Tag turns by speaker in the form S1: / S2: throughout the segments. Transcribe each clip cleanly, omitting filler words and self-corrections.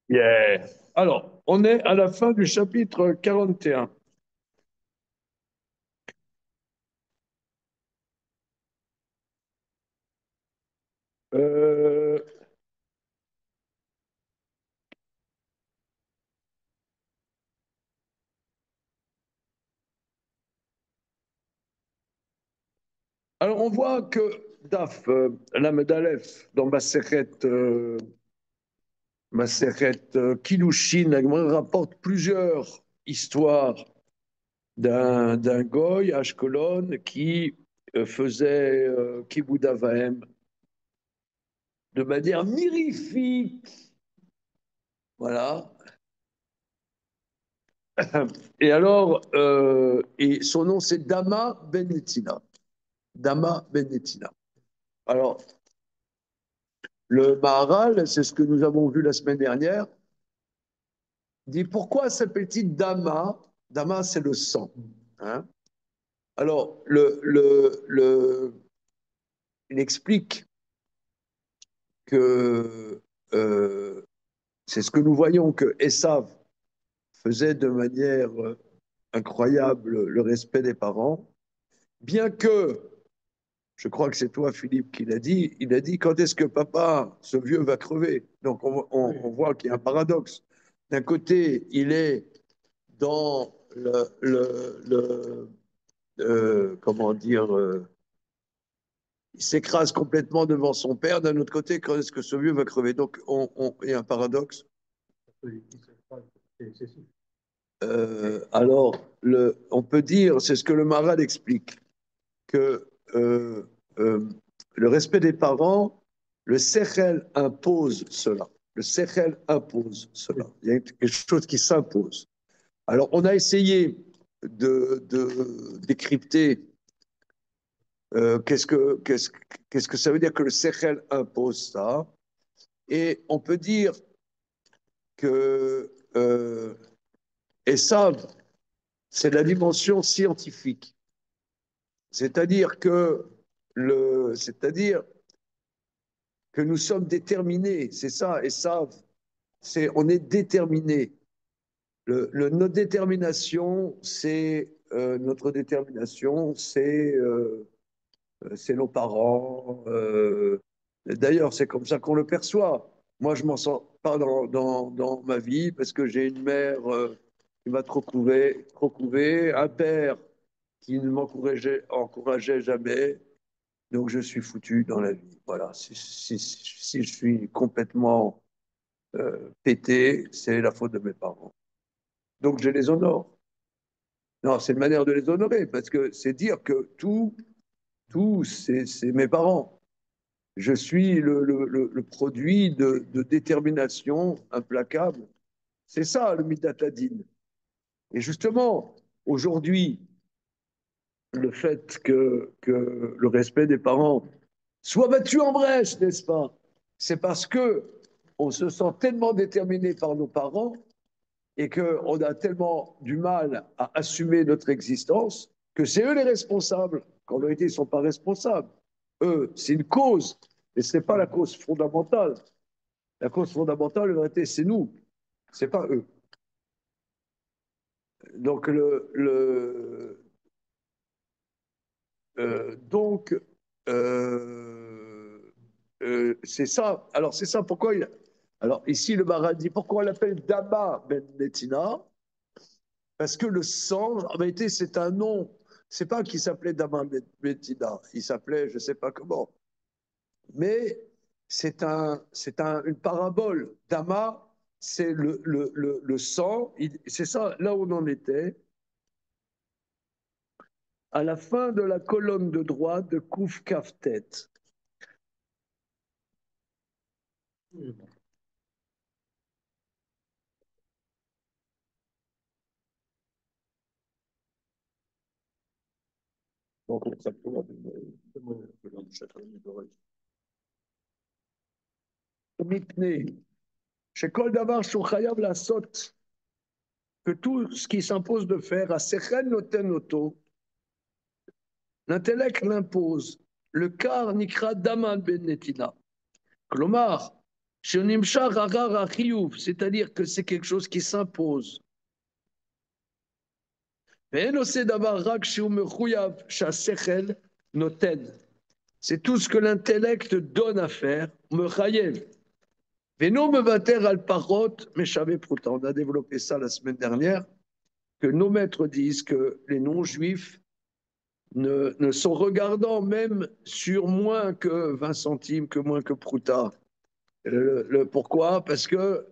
S1: Yeah. Alors, on est à la fin du chapitre 41. Euh, alors, on voit que Daf, la Medalef, dans Maseret Kiddushin, rapporte plusieurs histoires d'un goy à Ashkelon qui faisait Kibbout Avahem de manière mirifique. Voilà. Et alors, et son nom c'est Dama Ben Netina. Dama Ben Netina. Alors, le Maharal, c'est ce que nous avons vu la semaine dernière, dit pourquoi s'appelle-t-il Dama? Dama, c'est le sang. Hein. Alors, il explique que c'est ce que nous voyons que Esav faisait de manière incroyable le respect des parents, bien que, je crois que c'est toi, Philippe, qui l'a dit, il a dit quand est-ce que papa, ce vieux, va crever? Donc on voit qu'il y a un paradoxe. D'un côté, il est dans comment dire, il s'écrase complètement devant son père. D'un autre côté, quand est-ce que ce vieux va crever? Donc il y a un paradoxe. Alors, on peut dire, c'est ce que le Maral explique, que euh, le respect des parents, le Sechel impose cela. Le Sechel impose cela. Il y a quelque chose qui s'impose. Alors, on a essayé de décrypter qu'est-ce que ça veut dire que le Sechel impose ça. Et on peut dire que Esav, c'est la dimension scientifique. C'est-à-dire c'est-à-dire que nous sommes déterminés, c'est ça, et ça, on est déterminés. Notre détermination, c'est nos parents. D'ailleurs, c'est comme ça qu'on le perçoit. Moi, je m'en sens pas dans ma vie parce que j'ai une mère qui m'a trop couvé, un père qui ne encourageait jamais. Donc, je suis foutu dans la vie. Voilà. Si je suis complètement pété, c'est la faute de mes parents. Donc, je les honore. Non, c'est une manière de les honorer parce que c'est dire que tout c'est mes parents. Je suis le produit de détermination implacable. C'est ça, le Midatadine. Et justement, aujourd'hui, le fait que le respect des parents soit battu en brèche, n'est-ce pas? C'est parce que on se sent tellement déterminé par nos parents et qu'on a tellement du mal à assumer notre existence que c'est eux les responsables. Qu'en vérité, ils ne sont pas responsables. Eux, c'est une cause, mais ce n'est pas la cause fondamentale. La cause fondamentale, en vérité, c'est nous, ce n'est pas eux. Donc, donc c'est ça. Alors, c'est ça pourquoi il. Alors, ici, le Maral dit pourquoi on l'appelle Dama Ben Netina. Parce que le sang, en réalité, c'est un nom. C'est pas qu'il s'appelait Dama Ben Netina. Il s'appelait, je ne sais pas comment. Mais une parabole. Dama, c'est le sang. C'est ça, là où on en était. À la fin de la colonne de droite de Kouf Kaftet. Donc, exactement. Chez Kol Davar Shuchayav la Sot, que tout ce qui s'impose de faire, à Sechen Noten Oto, l'intellect l'impose. Le car nikra daman ben netina. Klomar, c'est-à-dire que c'est quelque chose qui s'impose. C'est tout ce que l'intellect donne à faire. On a développé ça la semaine dernière, que nos maîtres disent que les non-juifs ne sont regardants même sur moins que 20 centimes, que moins que prouta. Pourquoi? Parce que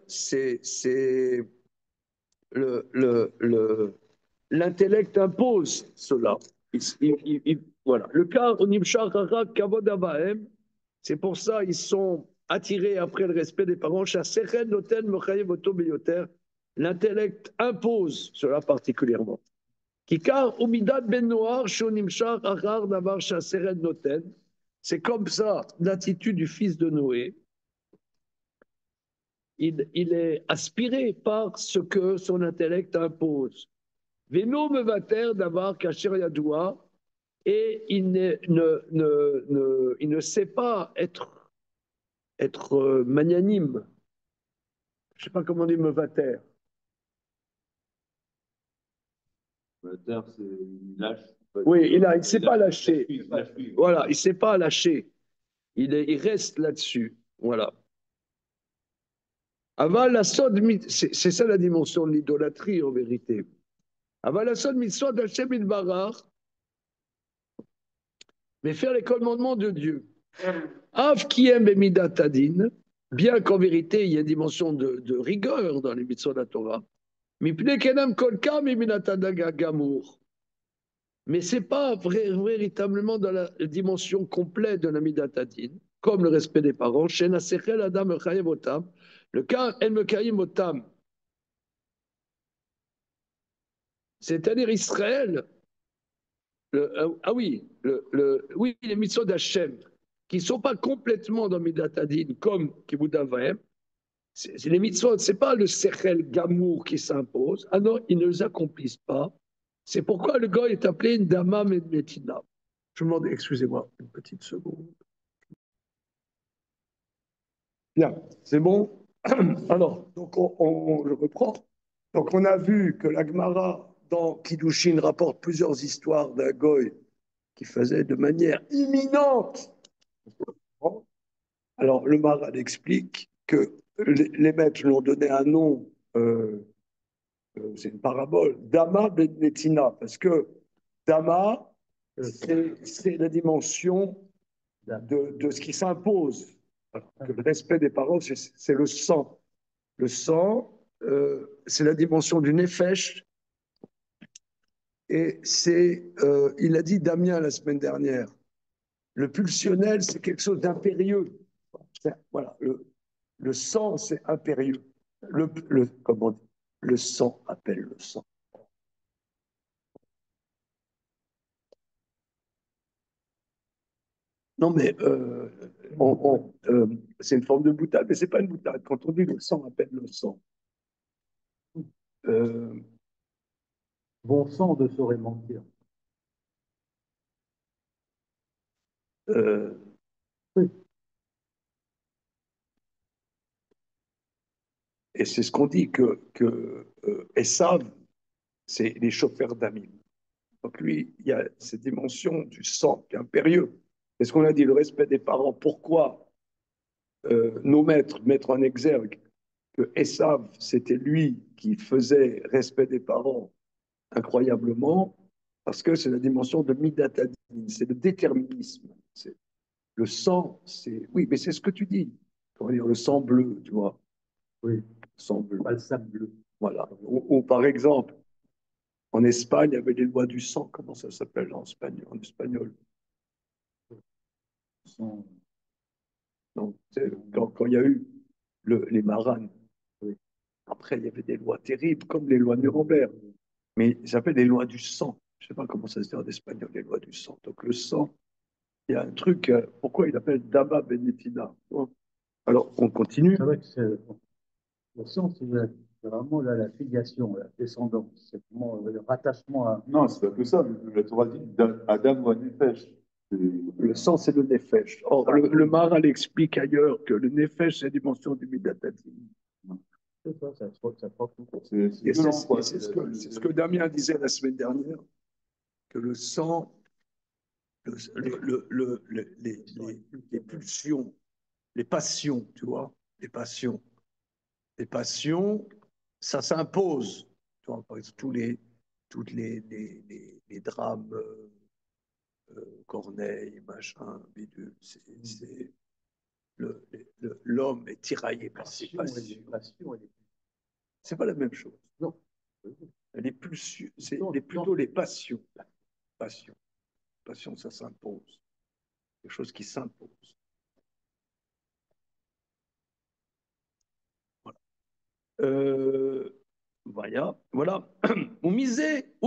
S1: l'intellect impose cela. Voilà. Le cas c'est pour ça ils sont attirés après le respect des parents. L'intellect impose cela particulièrement. C'est comme ça l'attitude du fils de Noé. Il est aspiré par ce que son intellect impose. Veno me va taire d'avoir caché Yadoua, et il ne sait pas être magnanime. Je ne sais pas comment on dit me va taire.
S2: Il lâche.
S1: Oui, il ne s'est pas lâché. Voilà, il ne s'est pas lâché. Il reste là-dessus. Voilà. Aval la sod, c'est ça la dimension de l'idolâtrie en vérité. Aval la sod mitzvot d'Hashem ilbarach, mais faire les commandements de Dieu. Av qui aime midat adin, bien qu'en vérité il y ait une dimension de rigueur dans les mitzvot de la Torah. Mipne kenam kolka miminat gamour. Mais c'est pas véritablement dans la dimension complète de la midat adin, comme le respect des parents. Shena sechel adam mechayev otam. Le cas el mekayim otam. C'est-à-dire Israël, oui, les mitzvot d'Hachem, qui ne sont pas complètement dans Midat Adin, comme Kibud Avaim, les mitzvot, ce n'est pas le Sechel Gamour qui s'impose. Ah non, ils ne les accomplissent pas. C'est pourquoi le gars est appelé une Dama Metina. Je me demande, excusez-moi, une petite seconde. Bien, c'est bon. Alors, donc je reprends. Donc on a vu que la Gemara dans Kiddushin rapporte plusieurs histoires d'un goy qui faisait de manière imminente. Alors le Maral explique que les maîtres lui ont donné un nom, c'est une parabole, Dama ben Netina, parce que Dama, c'est la dimension de ce qui s'impose. Le respect des parents, c'est le sang. Le sang, c'est la dimension du nefesh. Et il a dit Damien la semaine dernière, le pulsionnel, c'est quelque chose d'impérieux. Voilà, le sang, c'est impérieux. Comment dire, le sang appelle le sang. Non, mais c'est une forme de boutade, mais ce n'est pas une boutade. Quand on dit le sang appelle le sang.
S2: Bon sang ne saurait mentir.
S1: Oui. Et c'est ce qu'on dit que Esav, c'est les chauffeurs d'Amim. Donc lui, il y a cette dimension du sang qui est impérieux. C'est ce qu'on a dit, le respect des parents. Pourquoi nos maîtres mettent en exergue que Esav, c'était lui qui faisait respect des parents incroyablement, parce que c'est la dimension de Midatadin, c'est le déterminisme. Le sang, c'est... Oui, mais c'est ce que tu dis. Comment dire, le sang bleu, tu vois.
S2: Oui.
S1: Le sang bleu.
S2: Pas le sable bleu.
S1: Voilà. Ou par exemple, en Espagne, il y avait les lois du sang. Comment ça s'appelle en espagnol?
S2: Sang.
S1: Donc, quand il y a eu les maranes, oui. Après, il y avait des lois terribles, comme les lois Nuremberg. Mais ils appellent les lois du sang. Je ne sais pas comment ça se dit en espagnol, les lois du sang. Donc, le sang, il y a un truc, pourquoi il appelle Dama Benetina? Alors, on continue.
S2: C'est vrai que le sang, c'est vraiment la filiation, la descendance. C'est vraiment le rattachement à.
S3: Non, c'est pas que ça. La Torah dit Adam ou Nefesh.
S1: Le sang, c'est le nefesh. Or, le Maharal explique ailleurs que le nefesh, c'est la dimension du midatatim.
S2: C'est ça, ça prend tout.
S1: Et c'est ce que Damien disait la semaine dernière, que le sang, les pulsions, les passions, tu vois, les passions, ça s'impose. Tu vois, par exemple, toutes les drames, Corneille, machin, bidule, l'homme est tiraillé par ses passions. C'est pas la même chose. Non. Les pulsions, c'est plutôt les passions. Passion. Passion, ça s'impose. Quelque chose qui s'impose. Voilà. Voilà. C'est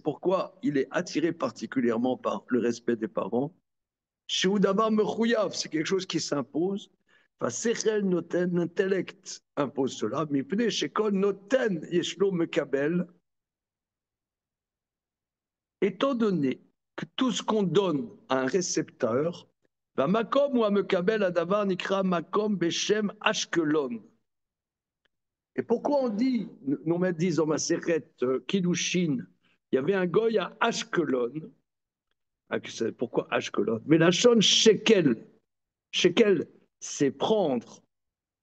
S1: pourquoi il est attiré particulièrement par le respect des parents. C'est quelque chose qui s'impose. L'intellect impose cela. Étant donné que tout ce qu'on donne à un récepteur, makom ou à mekabel adavar nikra makom beshem ashkelon. Et pourquoi on dit, nos maîtres disent dans ma sérette Kiddushin, il y avait un goy à Ashkelon. Pourquoi Ashkelon? Mais la chonne shekel. Shekel, c'est prendre.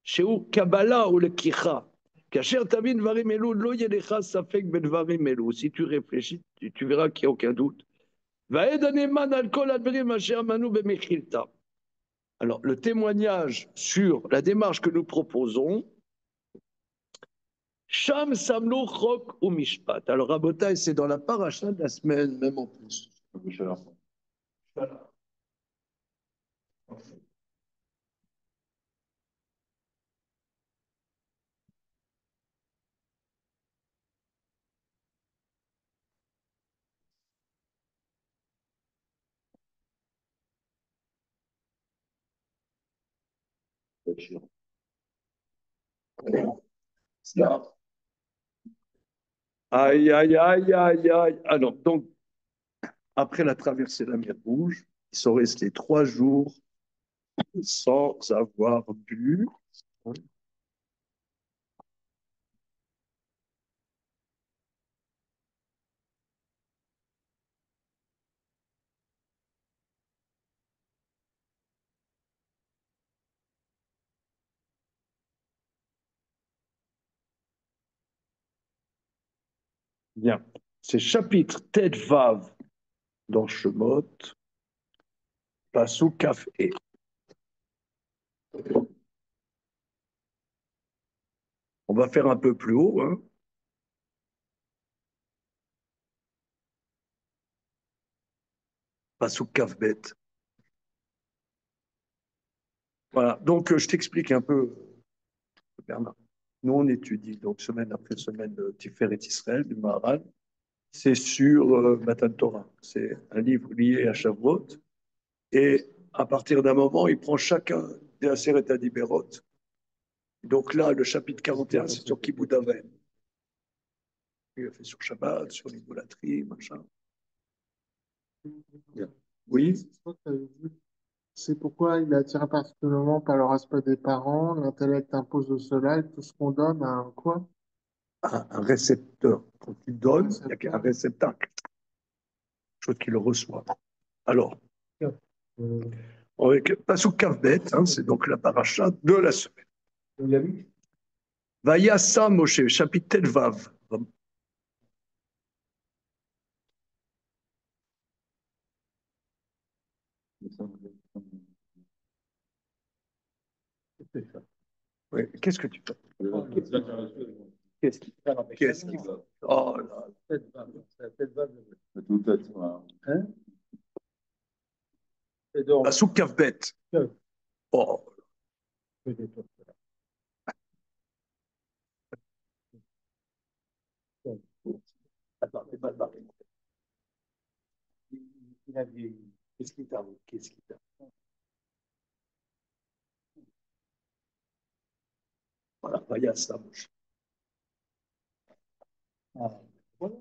S1: Chez où Kabbalah ou le Kicha. Kacher Tavin Varim Elou, Lo Yelecha Safek Ben Varim Elou. Si tu réfléchis, tu verras qu'il n'y a aucun doute. Alors, le témoignage sur la démarche que nous proposons, Sham Samlo Chok ou Mishpat. Alors, Rabotai, c'est dans la paracha de la semaine, même en plus. Aïe, aïe, aïe, aïe, aïe. Alors, donc, après la traversée de la mer Rouge, ils sont restés 3 jours sans avoir bu. Bien. C'est chapitre Tet Vav dans Shemot, Pasou Kaf E. On va faire un peu plus haut, hein. Pasou Kaf Bet. Voilà. Donc, je t'explique un peu, Bernard. Nous, on étudie, donc, semaine après semaine, Tiferet Israël du Maharal. C'est sur Matan Torah. C'est un livre lié à Shavuot. Et à partir d'un moment, il prend chacun des Aseret Adiberot. Donc là, le chapitre 41, c'est sur Kibbutz Aven. Il a fait sur Shabbat, sur l'idolâtrie, machin. Oui.
S3: C'est pourquoi il est attiré particulièrement par le respect des parents, l'intellect impose de cela et tout ce qu'on donne à un quoi?
S1: Un récepteur. Quand il donne, il y a un réceptacle. Chose qu'il reçoit. Alors, avec Pasuk Kavbet, hein, c'est donc la paracha de la semaine. Vayassa Moshe, chapitre Tel Vav. Oui. Qu'est-ce que tu fais? Qu'est-ce qui Qu'est-ce qui Oh là.
S2: Hein?
S1: Pasuk Kavbet. Oh. Attends, t'es mal barré. Il a vieilli. Qu'est-ce qui t'arrive? Qu'est-ce qui t'arrive? Voilà, Vayassa Moshe. Ah, voilà.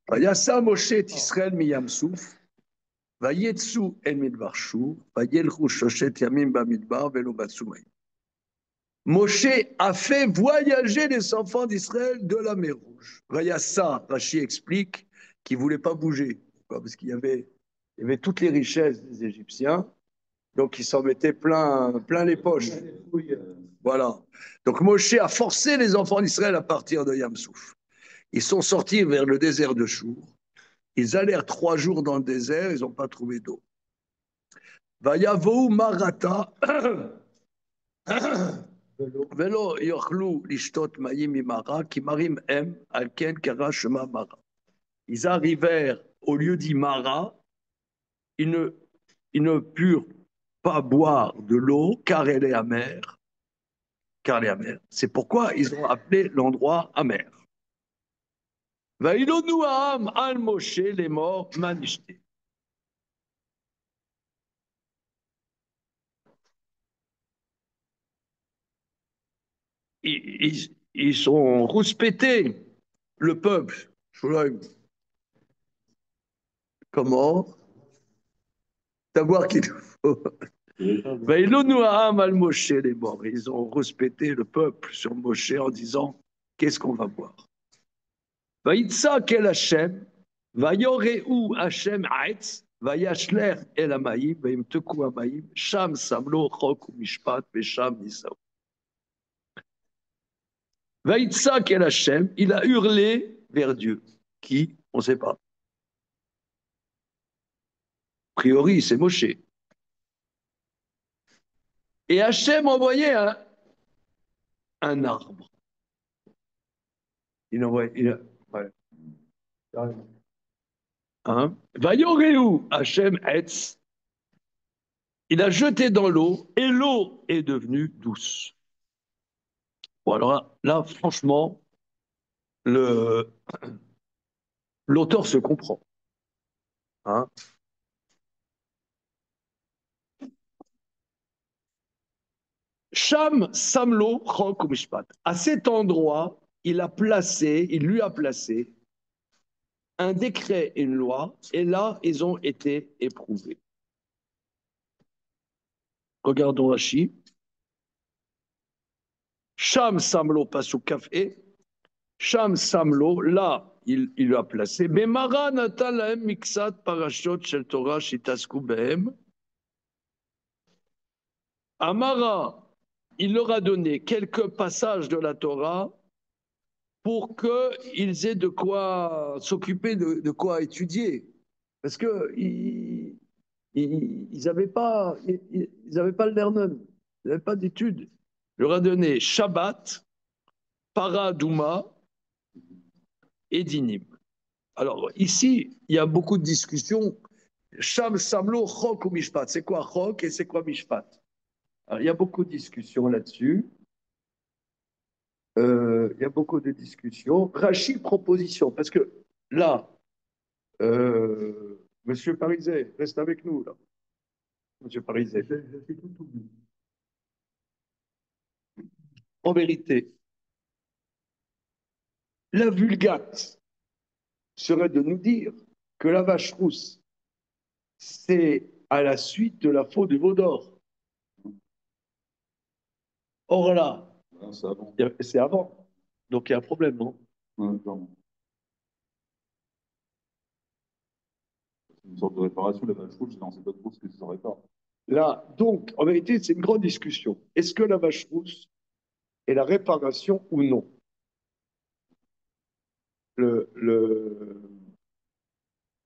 S1: Vayasa Moshe et Israël miyam souf, vayetsu el midbar shur, vayelchu shoshet yamim bamidbar velo batsu mayim. Moshe a fait voyager les enfants d'Israël de la mer Rouge. Vayassa, Rashi explique qu'il ne voulait pas bouger, parce qu'il y avait toutes les richesses des Égyptiens, donc ils s'en mettaient plein les poches. Voilà. Donc Moshe a forcé les enfants d'Israël à partir de Yamsouf. Ils sont sortis vers le désert de Chour. Ils allèrent 3 jours dans le désert, ils n'ont pas trouvé d'eau. Vayavou Marata. Velo yochlu lishtot mayim imara, ki marim em, alken kara shema mara. Ils arrivèrent au lieu dit Mara, ils ne purent pas boire de l'eau car elle est amère. Car elle est amère. C'est pourquoi ils ont appelé l'endroit amer. Vaïlonu Aham al Moshe les morts manishte. Ils ont rouspété le peuple. Comment? Savoir qu'il faut. Vaïlonu Aham al Moshe les morts. Ils ont rouspété le peuple sur Moshe en disant qu'est-ce qu'on va boire? Vaïtsa el Hashem, Vayoreu Hashem Aetz, Vayashler el Amayim, Vayimteku Amayim, Sham Samlo Chok Mishpat, Vesham Nisaou. Vaïtsa el Hashem, il a hurlé vers Dieu. Qui? On ne sait pas. A priori, c'est Moshe. Et Hashem envoyait un arbre. Il envoyait. Ouais. Hein? Vayoreu Hashem Etz. Il a jeté dans l'eau et l'eau est devenue douce. Bon, alors là franchement, l'auteur se comprend. Hein? Sham Samlo Chok Mishpat. À cet endroit, il lui a placé un décret et une loi, et là, ils ont été éprouvés. Regardons Rashi. Sham Samlo Pasuk Kafé. Sham Samlo, là, il lui a placé. Bemara Natan Lahem Miksat Parashot Shel Torah Shitasku Behem. Amara, il leur a donné quelques passages de la Torah pour qu'ils aient de quoi s'occuper, de quoi étudier. Parce qu'ils n'avaient pas, le Lernen, ils n'avaient pas d'études. Il leur a donné Shabbat, Paradouma et Dinim. Alors ici, il y a beaucoup de discussions. Sham, Samlo, Chok ou Mishpat. C'est quoi Chok et c'est quoi Mishpat? Alors, il y a beaucoup de discussions là-dessus. Il y a beaucoup de discussions. Rachid, proposition, parce que là, Monsieur Parizet, reste avec nous, là. Monsieur Parizet. En vérité, la vulgate serait de nous dire que la vache rousse, c'est à la suite de la faute du veau d'or. Or là, c'est avant. Donc il y a un problème, non?
S4: Une sorte de réparation de la vache rouge, non, c'est pas trop ce que ça répare.
S1: Là, donc, en vérité, c'est une grande discussion. Est-ce que la vache rousse est la réparation ou non?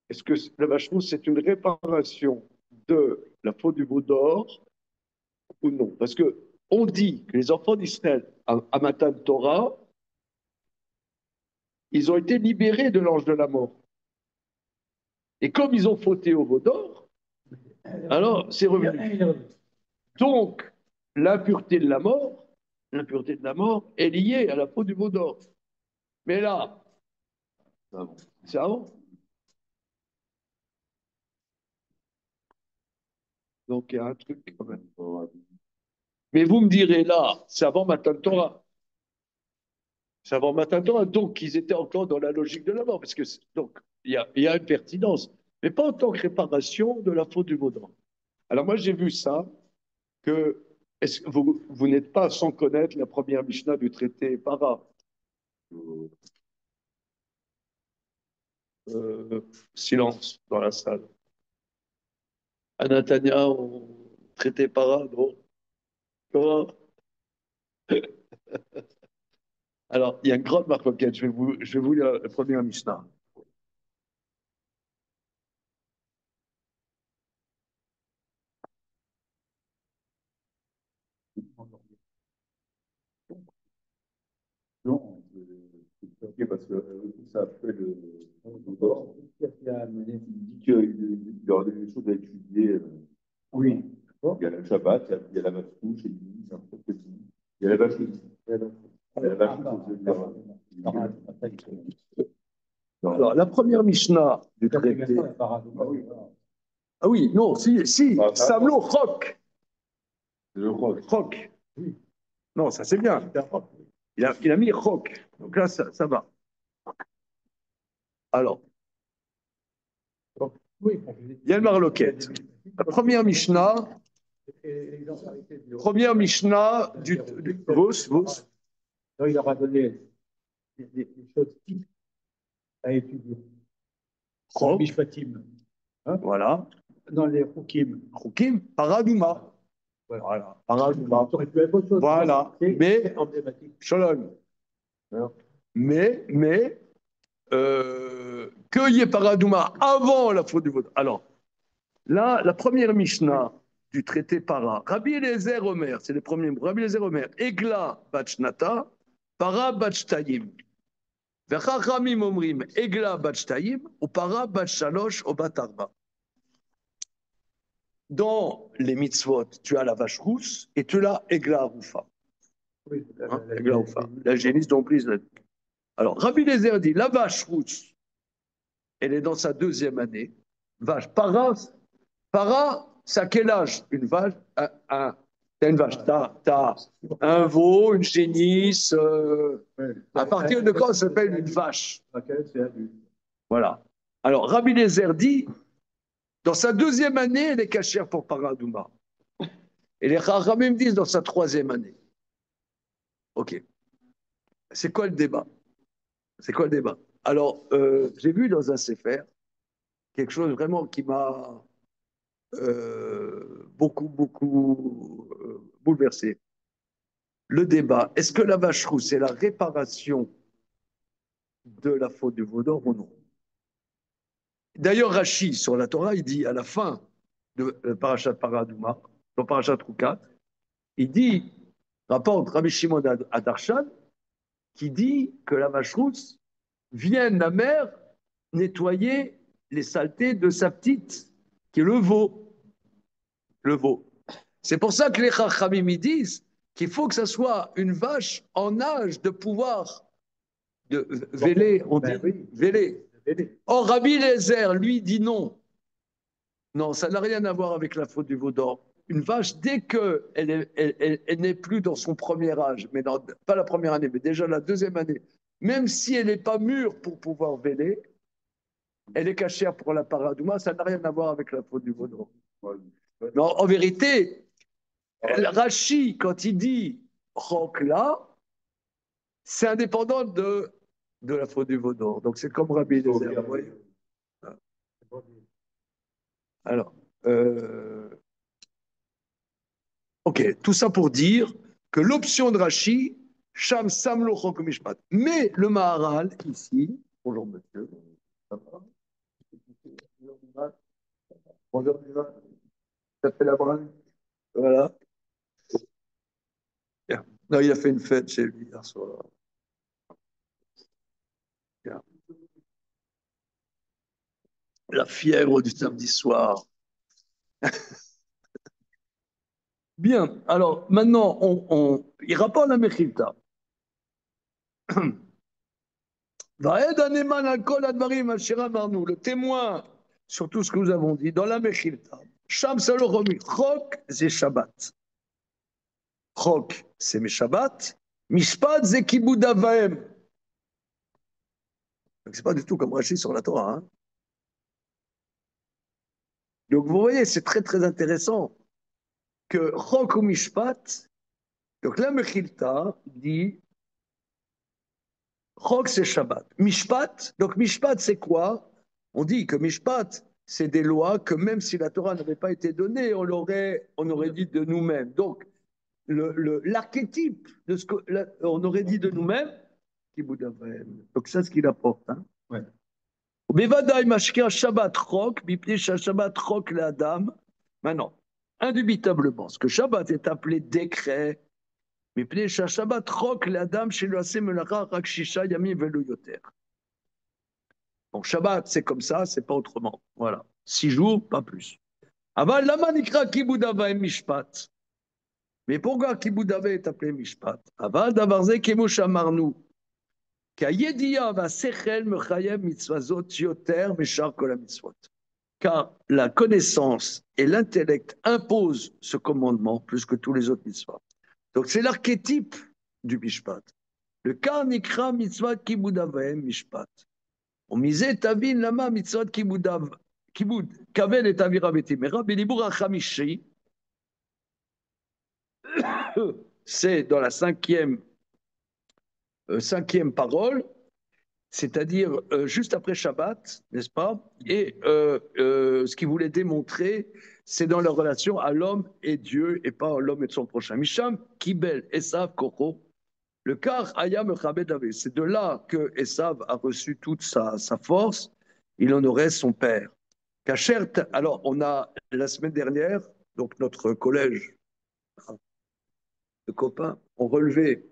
S1: Est-ce que la vache rousse, c'est une réparation de la faute du veau d'or ou non? Parce que on dit que les enfants d'Israël, à Matan Torah, ils ont été libérés de l'ange de la mort. Et comme ils ont fauté au veau d'or, alors c'est revenu. Donc, l'impureté de la mort est liée à la faute du veau d'or. Mais là, c'est avant. Donc, il y a un truc quand même. Mais vous me direz là, c'est avant Matan Torah. C'est avant matin Torah, donc ils étaient encore dans la logique de la mort, parce que donc il y a une pertinence, mais pas en tant que réparation de la faute du vaudor. Alors moi j'ai vu ça, que vous n'êtes pas sans connaître la première Mishnah du traité Para. Silence dans la salle. À Natania, on traité Para, non? Comment? Alors, il y a une grande marque. Je vais vous lire la première Mishnah.
S4: Non, c'est ok parce que ça fait le bord. Il dit qu'il y aura des choses à étudier.
S2: Oui.
S4: Il y a le Shabbat, il y a la vache couche, il y a la vache couche. Il y a la vache couche.
S1: Alors, la première Mishnah du traité. Ah oui, non, si, Samlo Chok.
S4: Le roc.
S1: Chok. Non, ça c'est bien. Il a mis Chok. Donc là, ça va. Alors, il y a une marloquette. La première Mishnah du Vos.
S2: Il aura donné des choses types à étudier.
S1: Chok.
S2: Mishpatim.
S1: Voilà.
S2: Dans les Hukim.
S1: Hukim, Paradouma. Voilà. Paradouma.
S2: Ça aurait pu être autre chose.
S1: Voilà. Mais,
S2: emblématique.
S1: Shalom. Mais, qu'il y ait Paradouma avant la faute du vaudor. Alors, là, la première Mishnah du traité Para, Rabbi Eliezer Omer, c'est les premiers mots. Rabbi Eliezer Omer, Egla Bachnata, Para Bachtaïm. Vechachamim Omrim, Egla Bachtaïm, ou Para Bachalosh, ou Batarba. Dans les mitzvot, tu as la vache rousse et tu as Egla Roufa.
S2: Oui,
S1: Egla Roufa. La génisse dont prise. Alors, Rabbi Eliezer dit, la vache rousse, elle est dans sa deuxième année. Vache. Para, c'est à quel âge une vache? T'as une vache, t'as un veau, une génisse. À partir de quand ça s'appelle une vache? Voilà. Alors, Rabbi Eliezer dit, dans sa deuxième année, elle est cachère pour Paradouma. Et les Chachamim disent dans sa troisième année. Ok. C'est quoi le débat? Alors, j'ai vu dans un Sefer quelque chose vraiment qui m'a beaucoup bouleversé. Le débat, est-ce que la vache rousse, c'est la réparation de la faute du vaudor ou non? D'ailleurs, Rashi, sur la Torah, il dit à la fin de Parashat Paradouma, dans Parashat Rukat, il dit, rapporte Rabbi Shimon Adarshan, qui dit que la vache rousse vient la mère nettoyer les saletés de sa petite, qui est le veau. Le veau. C'est pour ça que les Chachamim disent qu'il faut que ça soit une vache en âge de pouvoir de véler, on dit véler. Or, Rabbi Eliezer, lui, dit non. Non, ça n'a rien à voir avec la faute du veau d'or. Une vache, dès qu'elle elle n'est plus dans son premier âge, mais pas la première année, mais déjà la deuxième année, même si elle n'est pas mûre pour pouvoir véler, elle est cachère pour la paradouma, ça n'a rien à voir avec la faute du veau d'or. Non, en vérité, Rashi, quand il dit Chokla, c'est indépendant de la faute du veau d'or. Donc c'est comme Rabbi Eliezer. Alors, ok, tout ça pour dire que l'option de Rashi, Sham Samlo Chok Mishpat. Mais le Maharal, ici, bonjour monsieur. Bonjour, ça fait la brune. Voilà. Non, il a fait une fête chez lui hier soir. La fièvre du samedi soir. Bien, alors maintenant, il rapporte la Mechilta. Le témoin sur tout ce que nous avons dit dans la Mechilta. Sham Salochomi, Chok, c'est Shabbat. Chok, c'est mes Shabbat. Mishpat, c'est Kibud Avaim. C'est pas du tout comme Rashi sur la Torah. Hein. Donc vous voyez, c'est très très intéressant que Chok ou Mishpat, donc la Mechilta dit Chok c'est Shabbat. Mishpat, donc Mishpat c'est quoi? On dit que Mishpat c'est des lois que même si la Torah n'avait pas été donnée, on aurait dit de nous-mêmes. Donc l'archétype de ce qu'on aurait dit de nous-mêmes, donc c'est ce qu'il apporte. Hein.
S2: Ouais.
S1: Bevadaï mashkia Shabbat chok, bipni Shabbat chok la Adam. Maintenant, indubitablement, ce que Shabbat est appelé décret, mipni Shabbat chok la Adam chez le Asem Melacha rak shisha yamim velo yoter. Donc Shabbat, c'est comme ça, c'est pas autrement. Voilà, 6 jours, pas plus. Aval lama nikra kibud avaim mishpat. Mais pourquoi kibud avaim est appelé mishpat? Aval davarze kemo shamarnu. Car la connaissance et l'intellect imposent ce commandement plus que tous les autres mitzvahs. Donc c'est l'archétype du mishpat. Le kar nikra mitzvah kibud avaim mishpat. On misait tavin lama mitzvah kibud kavel et avira betimera belibur achamishi. C'est dans la cinquième parole. C'est-à-dire juste après Shabbat, n'est-ce pas? Et ce qu'il voulait démontrer, c'est dans la relation à l'homme et Dieu, et pas à l'homme et de son prochain. Misham, Kibel, Esav, Koko, le Kar Ayam Chabed. C'est de là que Esav a reçu toute sa force, il en aurait son père. Kachert, alors on a la semaine dernière, donc notre collège de copains, on relevait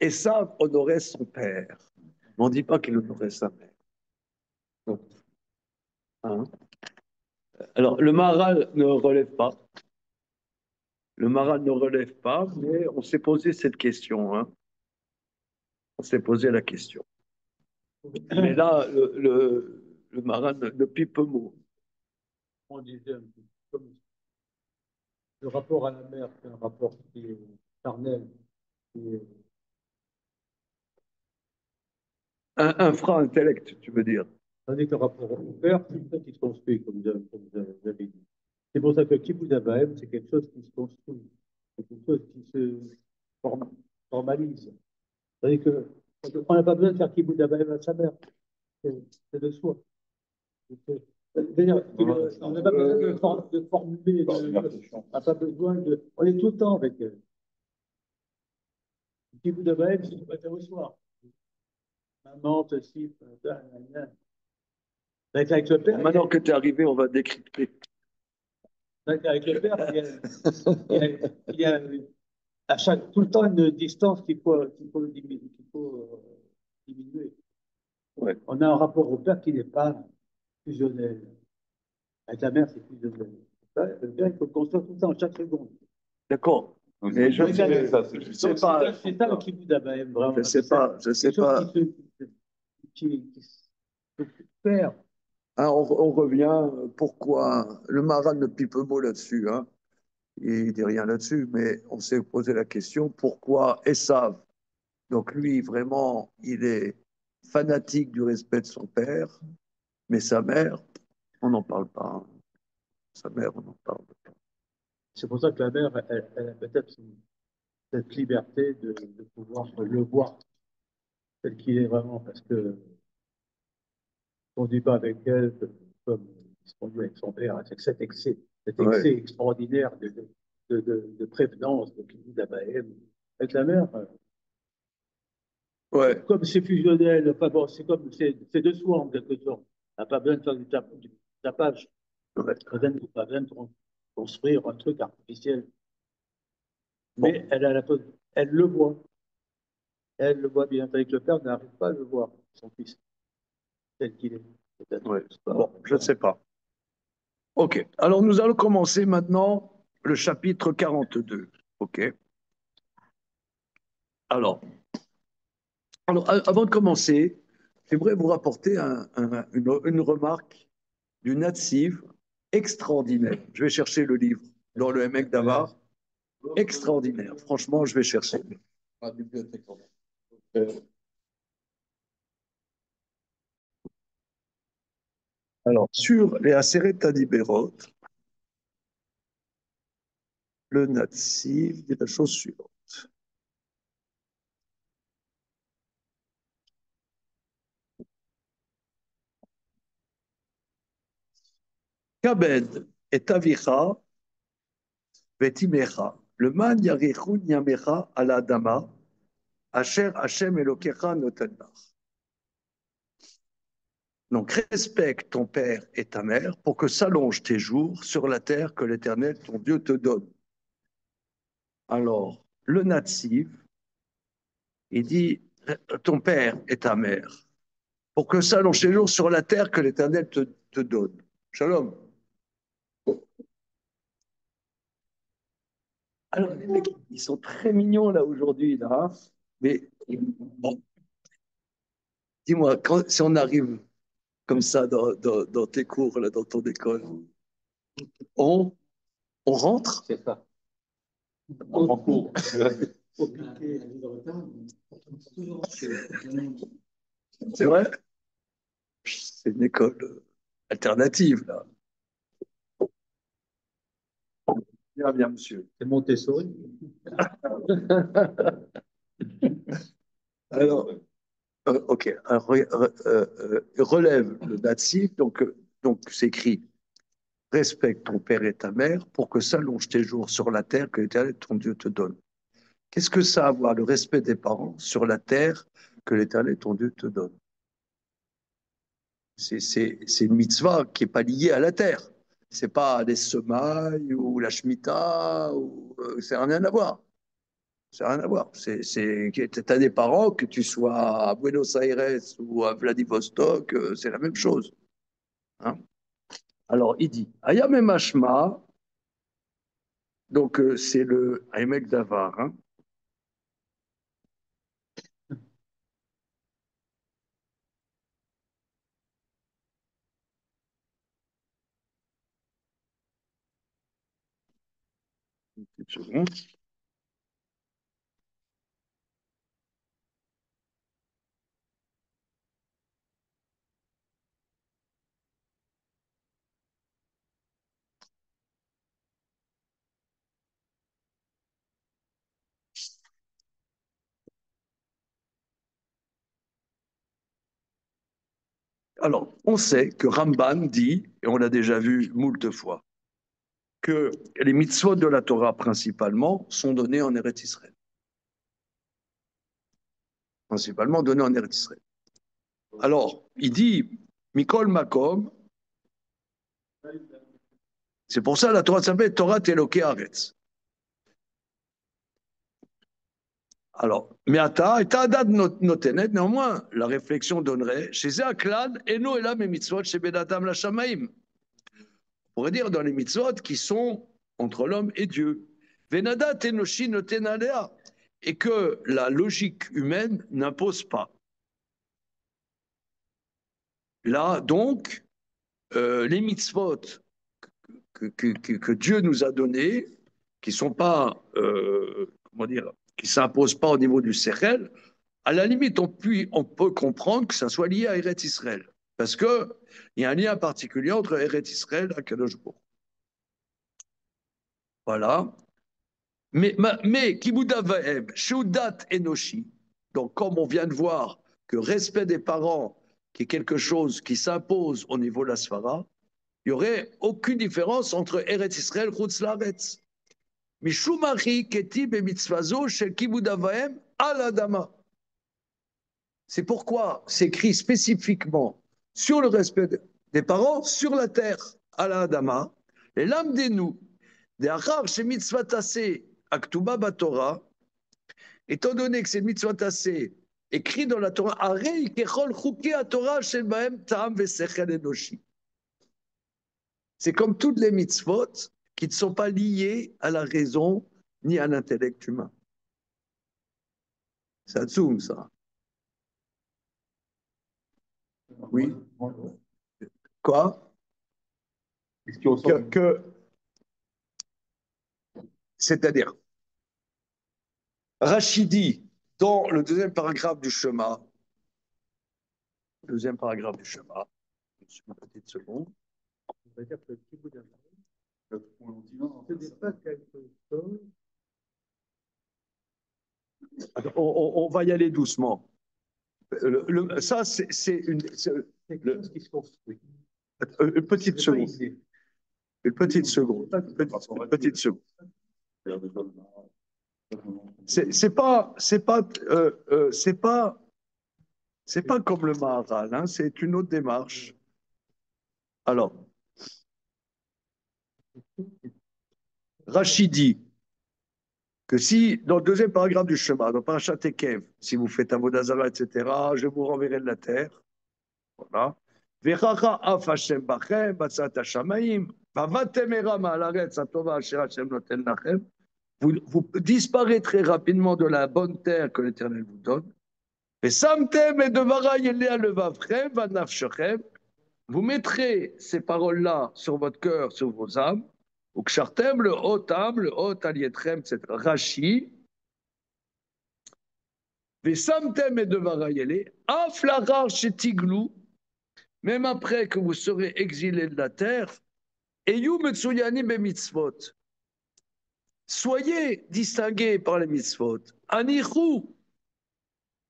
S1: Esav honorait son père. Mais on ne dit pas qu'il honorait sa mère. Hein? Alors, le Maharal ne relève pas. Le Maharal ne relève pas, mais on s'est posé cette question. Hein? On s'est posé la question. Mais là, le Maharal ne pipe mot.
S2: On disait un peu comme le rapport à la mère, c'est un rapport qui est charnel, qui est
S1: Un fra-intellect, tu veux dire.
S2: tandis que le rapport au père, c'est ça qui se construit, comme vous avez dit. C'est pour ça que Kibbutz Abahem, c'est quelque chose qui se construit, c'est quelque chose qui se formalise. C'est-à-dire qu'on n'a pas besoin de faire Kibbutz Abahem à sa mère, c'est de soi. C'est-à-dire, on n'a pas besoin de formuler, on n'a pas besoin de. On est tout le temps avec elle. Kibbutz Abahem, c'est du matin au soir. Maman, ceci, ça, avec le père.
S1: Maintenant que tu es arrivé, on va décrypter.
S2: Avec le père, il y a tout le temps une distance qu'il faut diminuer.
S1: Ouais.
S2: On a un rapport au père qui n'est pas fusionnel. Avec la mère, c'est fusionnel. Le père, il faut le construire tout le temps, chaque seconde.
S1: D'accord. Mais je sais pas.
S2: C'est ça le kibbutz d'Abahem, vraiment.
S1: Je sais pas.
S2: Qui se perd.
S1: Hein, on revient. Pourquoi le Maharal ne pipe mot là-dessus, hein? Il dit rien là-dessus, mais on s'est posé la question pourquoi Esav, donc lui vraiment, il est fanatique du respect de son père, mais sa mère, on n'en parle pas. Sa mère, on n'en parle pas.
S2: C'est pour ça que la mère, elle a peut-être cette liberté de pouvoir le voir tel qu'il est vraiment, parce que on ne dit pas avec elle comme il se conduit avec son père, avec cet excès extraordinaire de prévenance, de kibbutz d'Abahem. Avec la mère,
S1: Ouais.
S2: comme c'est fusionnel, enfin bon, c'est de soi en quelque sorte. On n'a pas besoin de faire du tapage.
S1: Ouais.
S2: On n'a pas besoin de construire un truc artificiel. Mais elle le voit. Elle le voit bien. Avec le père n'arrive pas à le voir, son fils, tel qu'il est.
S1: Ouais. Bon, je ne sais pas. Ok. Alors, nous allons commencer maintenant le chapitre 42. Ok. Alors, avant de commencer, j'aimerais vous rapporter une remarque d'une native extraordinaire. Je vais chercher le livre dans le Emek Davar. Extraordinaire. Franchement, je vais chercher. Alors, sur les Aseret Tadiberot, le Natsiv dit la chose suivante. Kabed et Avicha vetimecha, le man yarichun yamecha ala adama, asher Hashem Elokecha noten lach. Donc, respecte ton père et ta mère pour que s'allongent tes jours sur la terre que l'Éternel, ton Dieu, te donne. Alors, le Natsiv, il dit ton père et ta mère pour que s'allongent tes jours sur la terre que l'Éternel te donne. Shalom. Alors, les mecs, ils sont très mignons là aujourd'hui, là. Mais bon, dis-moi, si on arrive comme ça dans tes cours, là, dans ton école, on, on rentre.
S2: C'est ça.
S1: En cours. C'est vrai? C'est une école alternative, là. Bien, bien, monsieur.
S2: C'est Montessori.
S1: Alors, ok, relève le datif, donc c'est écrit respecte ton père et ta mère pour que s'allongent tes jours sur la terre que l'Éternel ton Dieu te donne. Qu'est-ce que ça a à voir, le respect des parents sur la terre que l'Éternel ton Dieu te donne? C'est une mitzvah qui n'est pas liée à la terre. C'est pas les semailles ou la shemitah, c'est rien à voir. C'est rien à voir. Tu as des parents, que tu sois à Buenos Aires ou à Vladivostok, c'est la même chose. Hein. Alors, il dit, Ayam et Mashma, donc c'est le Aymek Davar. Hein. Une petite seconde. Alors, on sait que Ramban dit, et on l'a déjà vu moult fois, que les mitzvot de la Torah principalement sont donnés en Eretz Israël. Principalement donnés en Eretz Israël. Alors, il dit, Mikol Makom, c'est pour ça que la Torah s'appelle Torah Teloké Aretz. Alors, mais Ata, et Ta'adad notenet, néanmoins, la réflexion donnerait, chez Zéaklad, Eno Elam et Mitzvot, chez Bedatam la Shamaim. On pourrait dire dans les mitzvot qui sont entre l'homme et Dieu. Venada Tenoshi notenalea. Et que la logique humaine n'impose pas. Là, donc, les mitzvot que Dieu nous a donnés, qui sont pas, comment dire, qui s'imposent pas au niveau du Sechel, à la limite, on peut comprendre que ça soit lié à Eretz Israël. Parce qu'il y a un lien particulier entre Eretz Israël et Kadosh Baruch. Voilà. Mais Kibouda Vahem, Sheudat Enoshi, donc comme on vient de voir que respect des parents, qui est quelque chose qui s'impose au niveau de la Sfara, il n'y aurait aucune différence entre Eretz Israël et Chutz Laaretz. Mishumachi Ketib et Mitzvazo Shel Kibouda Vahem al Adama. C'est pourquoi c'est écrit spécifiquement sur le respect des parents sur la terre, à la Adama, les lames des nous, des achar chez mitzvah tassé, aktuba batora, étant donné que c'est mitzvah tassé, écrit dans la Torah, arei kechol chuki à Torah shel bahem ta'am vesechel enoshi. C'est comme toutes les mitzvot qui ne sont pas liées à la raison ni à l'intellect humain. Ça zoom, ça. Oui. Quoi? C'est-à-dire, Rachidi, dans le deuxième paragraphe du Shema, une petite seconde.
S2: On va dire que le kibbutz
S4: On dit non,
S2: ce n'est pas quelque chose.
S1: Attends, on va y aller doucement. Ça, c'est une,
S2: Quelque chose qui se construit.
S1: une petite
S2: C'est pas
S1: seconde.
S2: idée.
S1: Une petite seconde. Une petite seconde. C'est pas, c'est pas comme le Maharal, hein, c'est une autre démarche. Alors, Rachid dit que si, dans le deuxième paragraphe du Shema, dans Parashat Ekev, si vous faites Avodazara, etc., je vous renverrai de la terre. Voilà. Vechacha af Hashem bachem, batzat hashamayim, vavatem eram haaretz hatova asher Hashem noten lachem. Vous disparaîtrez rapidement de la bonne terre que l'Éternel vous donne. Et samtem et devarai elea levavchem vanafshechem. Vous mettrez ces paroles-là sur votre cœur, sur vos âmes. Ou kshartem le hot alietrem, etc. Rashi. Et samtem et devarai elea af larar shetiglou. Même après que vous serez exilés de la terre, Eyu Metsuyani be mitzvot. Soyez distingués par les mitzvot. Anichu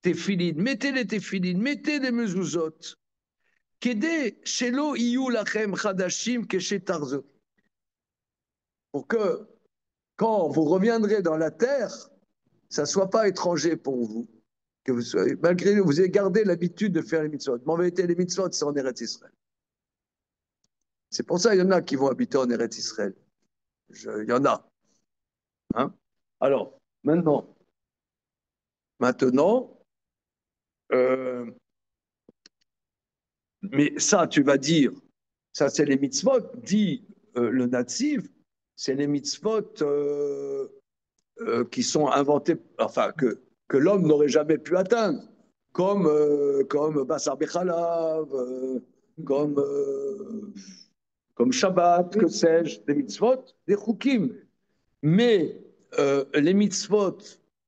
S1: tefilin, mettez les tefilin, mettez les mezuzot. Kede shelo iyu lachem chadashim keshetarzo. Pour que quand vous reviendrez dans la terre, ça ne soit pas étranger pour vous. Que vous soyez, malgré que vous ayez gardé l'habitude de faire les mitzvot. Mais en vérité, les mitzvot, c'est en Eretz Israël. C'est pour ça qu'il y en a qui vont habiter en Eretz Israël. Il y en a. Hein? Alors, maintenant, mais ça, tu vas dire, ça c'est les mitzvot, dit le natif, c'est les mitzvot qui sont inventés, enfin, que l'homme n'aurait jamais pu atteindre, comme Bassar Bechalav, comme Shabbat, que sais-je, des mitzvot, des chukim. Mais les mitzvot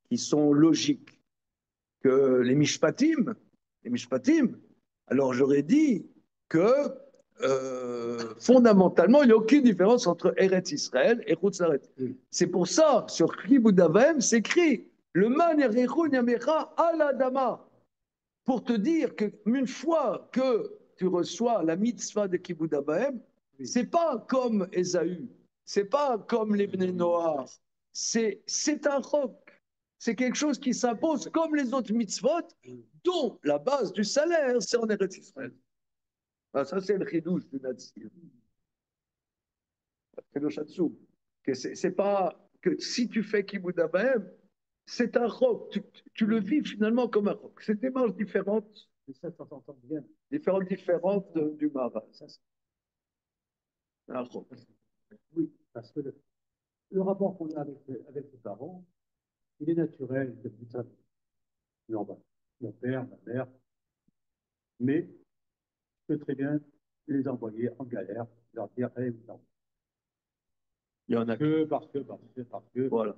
S1: qui sont logiques, que les mishpatim, alors j'aurais dit que fondamentalement, il n'y a aucune différence entre Eretz Israël et Chutz La'aretz. C'est pour ça, sur Kibud Avaim, c'est écrit le man yerichun yamecha al adama, pour te dire qu'une fois que tu reçois la mitzvah de Kibud Avaim, c'est pas comme Ésaü, c'est pas comme les Bnei Noach, c'est un roc. C'est quelque chose qui s'impose comme les autres mitzvot, dont la base du salaire, c'est en Eretz Israël. Ah, ça, c'est le chidouche du Natsir. C'est le Shatsoum. C'est pas que si tu fais Kibud Avaim, c'est un roc. Tu le vis finalement comme un roc. C'est des démarches différentes.
S2: Ça s'entend bien.
S1: Différentes du Maharal. Un roc.
S2: Oui, parce que le rapport qu'on a avec les parents, il est naturel depuis ça. Normal. Mon père, ma mère. Mais je peux très bien les envoyer en galère, leur dire, hey, non.
S1: Il y en a
S2: parce que.
S1: Voilà.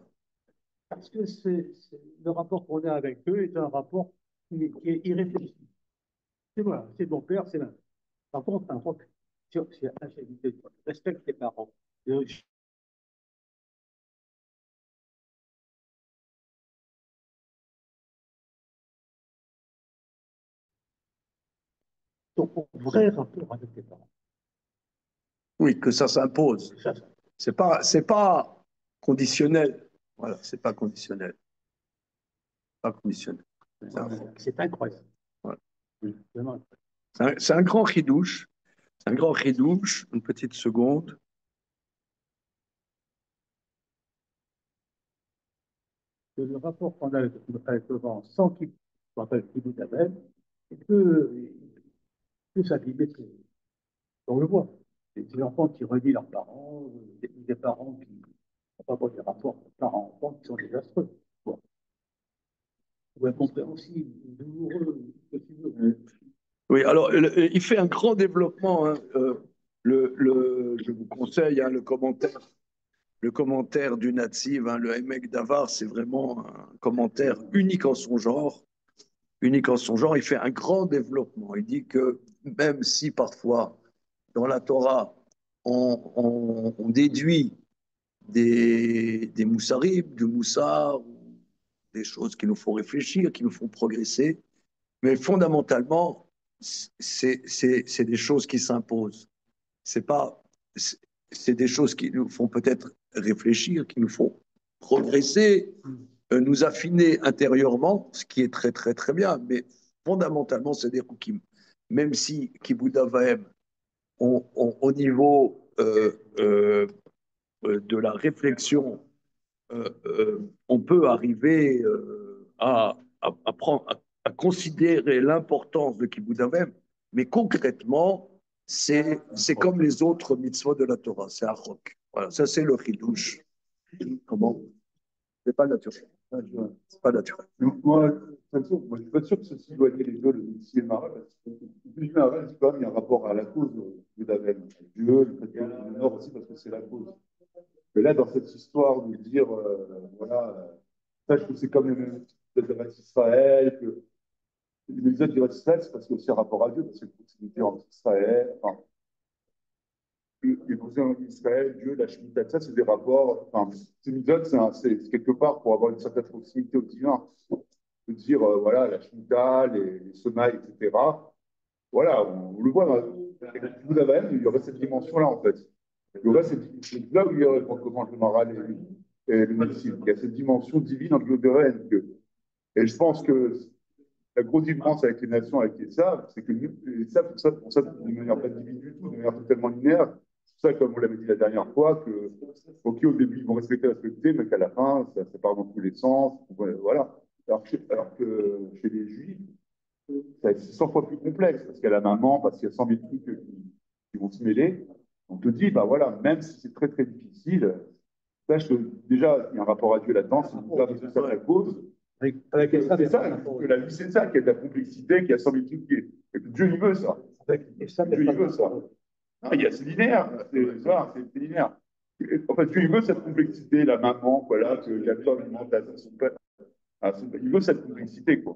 S2: Parce que le rapport qu'on a avec eux est un rapport qui est irréfléchi. C'est voilà, c'est mon père, c'est l'un. Par contre, un rock, c'est ingénieux. Respecte tes parents. Ton vrai rapport avec tes parents.
S1: Oui, que ça s'impose. C'est pas conditionnel. Voilà, c'est pas conditionnel. Pas conditionnel.
S2: C'est incroyable.
S1: Voilà.
S2: Oui, vraiment.
S1: C'est un grand chidouche. C'est un grand chidouche. Une petite seconde.
S2: Le rapport qu'on a avec le vent sans qu'il soit pas le Kibud Avaim, il peut s'abîmer. On le voit. Des enfants qui relient leurs parents, des parents qui n'ont pas des rapports parents-enfants qui sont désastreux. Bon. Ou incompréhensible, douloureux, ce que tu veux.
S1: Oui, alors il fait un grand développement. Hein, je vous conseille hein, le commentaire du Nativ, hein, le Emek Davar, c'est vraiment un commentaire unique en son genre. unique en son genre, il fait un grand développement. Il dit que même si parfois dans la Torah, on déduit des moussarim, du moussar, des choses qui nous font réfléchir, qui nous font progresser, mais fondamentalement, c'est des choses qui s'imposent. C'est pas, c'est des choses qui nous font peut-être réfléchir, qui nous font progresser, nous affiner intérieurement, ce qui est très très très bien, mais fondamentalement, c'est des hukim. Même si Kibouda Avahem, au niveau de la réflexion, on peut arriver à considérer l'importance de Kibboutz Avem, mais concrètement, c'est comme les autres mitzvot de la Torah, c'est un roc. Voilà, ça c'est le chidouche. Comment? C'est pas naturel. C'est pas naturel.
S4: Donc, moi, de toute façon, moi, je suis pas sûr que ceci éloigner les deux, le Messie et le Maral, parce que le Maral, c'est quand même, il y a un rapport à la cause de Daven. Dieu, le fait qu'il honore aussi parce que c'est la cause. Mais là, dans cette histoire de dire, voilà, sache que c'est comme le Davet Israël, que les autres Davet Israël, c'est parce qu'il y a aussi un rapport à Dieu, parce qu'il y a une proximité entre Israël, enfin, les besoins d'Israël, Dieu, la Shemitah, ça, c'est des rapports. Enfin, ces mitzvot, c'est quelque part pour avoir une certaine proximité au divin. De dire, voilà, la Shemitah, les semailles, etc. Voilà, on le voit dans vous avez il y aurait cette dimension-là, en fait. Il y aurait c'est là où il y aurait, quand le Maral et le Messie. Il y a cette dimension divine en Biodérène. Et je pense que la grosse différence avec les nations, avec les Slaves, c'est que les Slaves font ça de manière pas divine du tout, de manière totalement linéaire. C'est ça, comme on l'avait dit la dernière fois, que, ok, au début, ils vont respecter, mais qu'à la fin, ça part dans tous les sens. Voilà. Alors que chez les Juifs, c'est 100 fois plus complexe, parce qu'il y a la maman, parce qu'il y a 100 000 trucs qui vont se mêler. On te dit, bah voilà, même si c'est très très difficile, sache que déjà, il y a un rapport à Dieu là-dedans, c'est ça la cause. C'est ça, que la vie, c'est ça, qu'il y a de la complexité, qu'il y a 100 000 trucs et que Dieu, il veut ça. Dieu, il veut ça. Non, c'est linéaire, c'est linéaire. En fait, Dieu, il veut cette complexité, la maman, voilà, que Jacob demande à son père. Il veut cette complexité, quoi.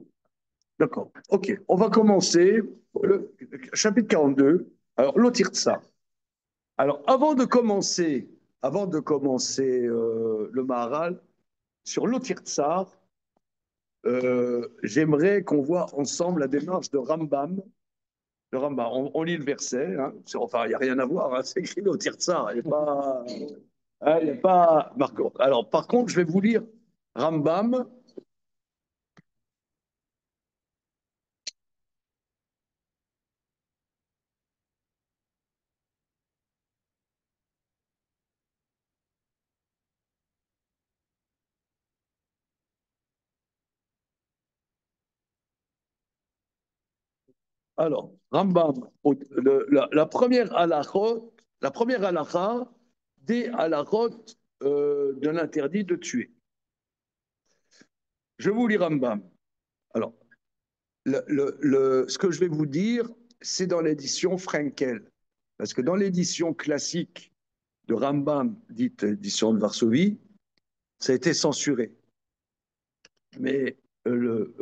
S1: D'accord. OK. On va commencer le chapitre 42. Alors, l'Otirtsa. Alors, avant de commencer le Maharal, sur l'Otirtsa, j'aimerais qu'on voit ensemble la démarche de Rambam. Le Rambam, on lit le verset. Hein. Enfin, il n'y a rien à voir. Hein. C'est écrit l'Otirtsa. Il n'y a pas, hein, il y a pas marquant. Alors, par contre, je vais vous lire Rambam. Alors, Rambam, la première halakha des halakhot de l'interdit de tuer. Je vous lis Rambam. Alors, ce que je vais vous dire, c'est dans l'édition Frenkel. Parce que dans l'édition classique de Rambam, dite édition de Varsovie, ça a été censuré. Mais le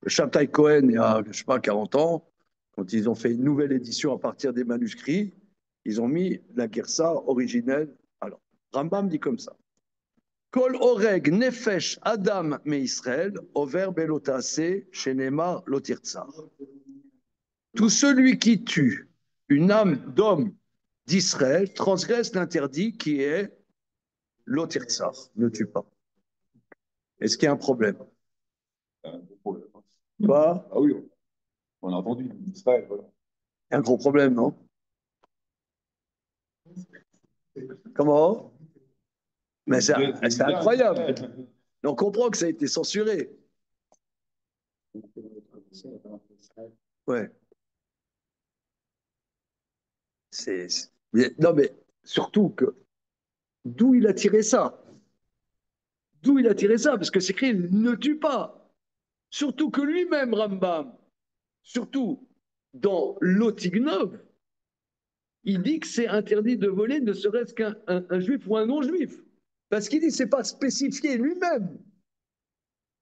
S1: Shabtai Cohen, il y a, je sais pas, 40 ans, quand ils ont fait une nouvelle édition à partir des manuscrits, ils ont mis la Gersa originelle. Alors, Rambam dit comme ça. Kol oreg nefesh adam me Israël, over belotase, shenema lotirtsar. Tout celui qui tue une âme d'homme d'Israël transgresse l'interdit qui est lotirtsar, ne tue pas. Est-ce qu'il y a un problème? Pas?
S4: Ah oui, on a entendu Israël, voilà.
S1: Un gros problème, non? Comment? Mais c'est incroyable. On comprend que ça a été censuré. Ouais. Non, mais surtout que d'où il a tiré ça? D'où il a tiré ça? Parce que c'est écrit ne tue pas. Surtout que lui-même, Rambam, surtout dans l'Otignov, il dit que c'est interdit de voler ne serait-ce qu'un juif ou un non-juif. Parce qu'il dit que ce n'est pas spécifié lui-même.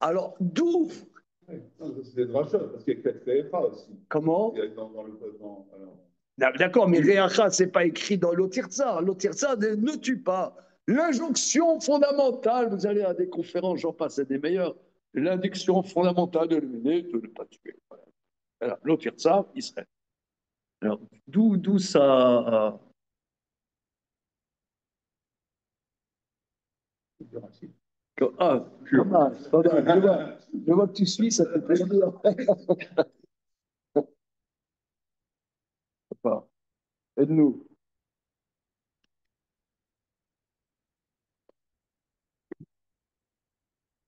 S1: Alors, d'où
S4: Non, c'est des drachas, parce qu'il y a quatre Récha aussi.
S1: Comment?
S4: Il y a dans le cosmos. Alors,
S1: D'accord, mais Réacha, c'est pas écrit dans l'Otirza. L'Otirza ne tue pas. L'injonction fondamentale, vous allez à des conférences, j'en passe à des meilleures. L'injonction fondamentale de l'humanité, de ne pas tuer. Voilà. L'Otirza, Israël. Alors, d'où ça. Ah, pas mal, pas mal. Je vois que tu suis, ça te fait plaisir. Aide-nous.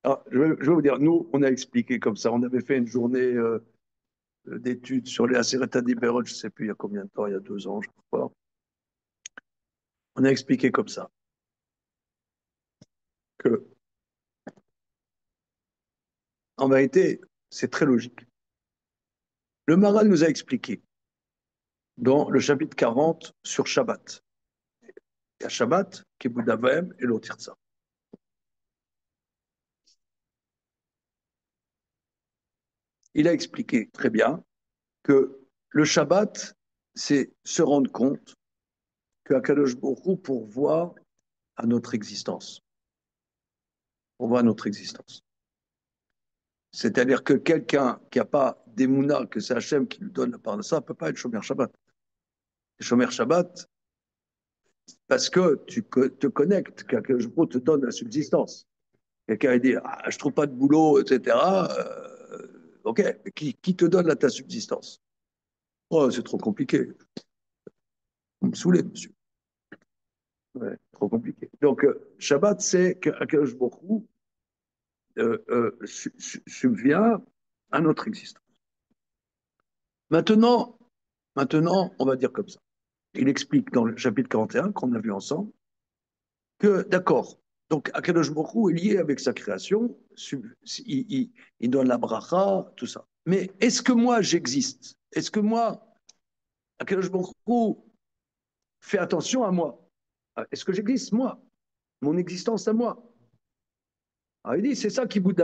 S1: Ah, je vais vous dire, nous, on a expliqué comme ça. On avait fait une journée d'études sur les Aseret Dibérot, je ne sais plus il y a combien de temps, il y a 2 ans, je crois. On a expliqué comme ça que, en vérité, c'est très logique. Le Maral nous a expliqué dans le chapitre 40 sur Shabbat. Il y a Shabbat, Kibud Avaim et l'Otirza. Il a expliqué très bien que le Shabbat, c'est se rendre compte que Akadosh Baruch Hu pourvoit à notre existence. Pourvoit à notre existence. C'est-à-dire que quelqu'un qui n'a pas d'émouna, que c'est Hachem qui lui donne la part de ça, ne peut pas être Shomer Shabbat. Shomer Shabbat, parce que tu te connectes, qu'Akadosh Baruch Hu te donne la subsistance. Quelqu'un dit, ah, je ne trouve pas de boulot, etc. Ok, mais qui te donne ta subsistance? Oh, c'est trop compliqué. Vous me saoulez, monsieur. Ouais, trop compliqué. Donc, Shabbat, c'est qu'Akadosh Baruch Hu subvient à notre existence. Maintenant, on va dire comme ça. Il explique dans le chapitre 41 qu'on a vu ensemble que, d'accord, donc Akadosh Baruch Hu est lié avec sa création, il donne la bracha, tout ça. Mais est-ce que moi j'existe? Est-ce que moi, Akadosh Baruch Hu fait attention à moi? Est-ce que j'existe, moi? Mon existence à moi? Alors il dit, c'est ça qui boude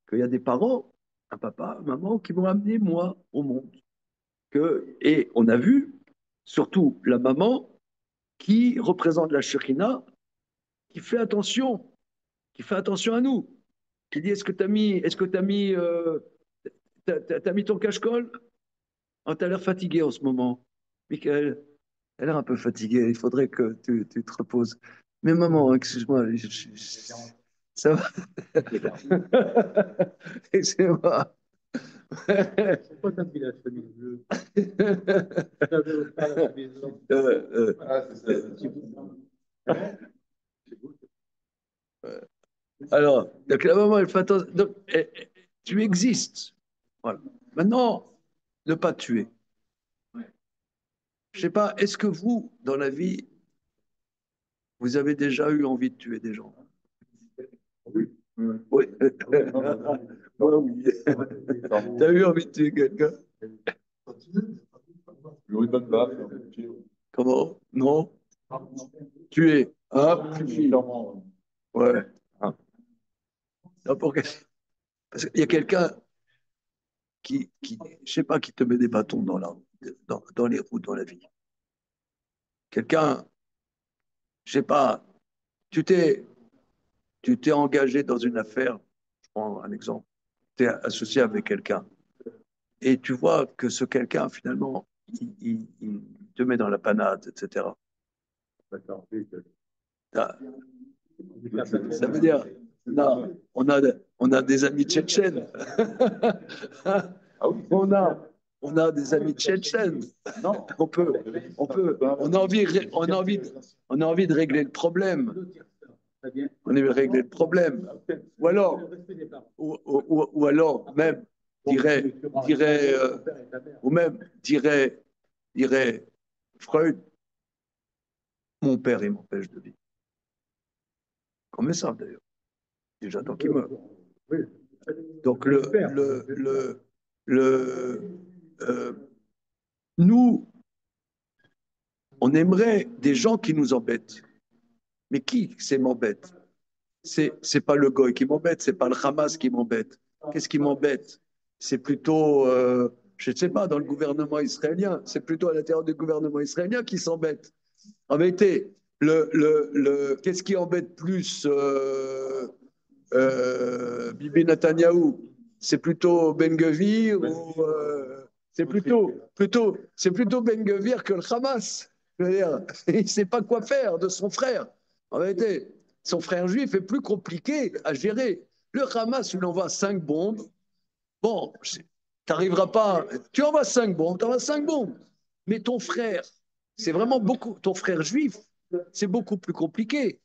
S1: qu'il y a des parents, un papa, une maman, qui vont amener moi au monde. Et on a vu, surtout la maman, qui représente la Shekhina, qui fait attention à nous, qui dit t'as mis ton cache-col? Oh, t'as l'air fatigué en ce moment. Michael, elle a l'air un peu fatiguée, il faudrait que tu te reposes. Mais maman, excuse-moi, ça va? Excuse-moi.
S2: Pourquoi t'as mis la chemise bleue? T'avais pas la chemise blanche.
S4: ah, c'est ça.
S1: Alors, donc la maman, elle fait attention. Donc, tu existes. Voilà. Maintenant, ne pas tuer. Je ne sais pas, est-ce que vous, dans la vie, vous avez déjà eu envie de tuer des gens?
S4: Oui.
S1: Oui. Ouais, oui. Tu as eu envie de tuer quelqu'un?
S4: Oui, bonne baffe.
S1: Comment? Non? Tuer. Ah, ouais. Ah. Non, parce qu'il y a quelqu'un je sais pas, qui te met des bâtons dans les roues dans la vie. Quelqu'un, je sais pas, tu t'es, tu t'es engagé dans une affaire, je prends un exemple, tu es associé avec quelqu'un, et tu vois que ce quelqu'un, finalement, il te met dans la panade, etc. Ça veut dire, non, on a des amis tchétchènes. On a des amis tchétchènes. Non, on a envie de régler le problème. On a envie de régler le problème. Ou alors, même, dirait Freud, mon père, il m'empêche de vivre. Comme ça, d'ailleurs. Déjà, tant qu'il meurt. Donc, euh, nous, on aimerait des gens qui nous embêtent. Mais qui c'est m'embête? C'est pas le goy qui m'embête, c'est pas le Hamas qui m'embête, Qu'est-ce qui m'embête? C'est plutôt, je ne sais pas, dans le gouvernement israélien. C'est plutôt à l'intérieur du gouvernement israélien qui s'embête. En vérité, qu'est-ce qui embête plus Bibi Netanyahou? C'est plutôt Ben Gvir ou c'est plutôt Ben Gvir que le Hamas. Je veux dire, il ne sait pas quoi faire de son frère. En vérité, son frère juif est plus compliqué à gérer. Le Hamas, il envoie 5 bombes. Bon, tu n'arriveras pas. Tu envoies 5 bombes, tu envoies 5 bombes. Mais ton frère, c'est vraiment beaucoup. Ton frère juif, c'est beaucoup plus compliqué.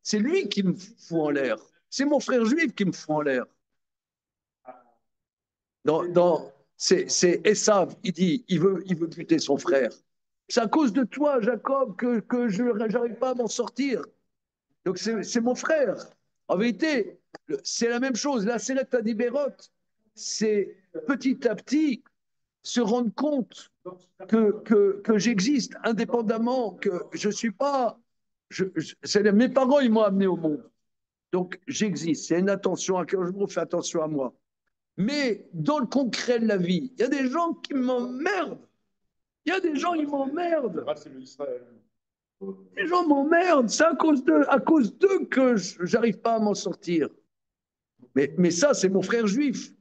S1: C'est lui qui me fout en l'air. C'est mon frère juif qui me fout en l'air. C'est Esav, il dit, il veut buter son frère. C'est à cause de toi, Jacob, que je n'arrive pas à m'en sortir. Donc c'est mon frère. En vérité, c'est la même chose. La Seret Adibérot, c'est petit à petit se rendre compte que j'existe indépendamment, que je ne suis pas. Mes parents, ils m'ont amené au monde. Donc j'existe. C'est une attention à que je me fais attention à moi. Mais dans le concret de la vie, il y a des gens qui m'emmerdent. Il y a des gens qui m'emmerdent. Les gens m'emmerdent. C'est à cause d'eux que j'arrive pas à m'en sortir. Mais ça, c'est mon frère juif.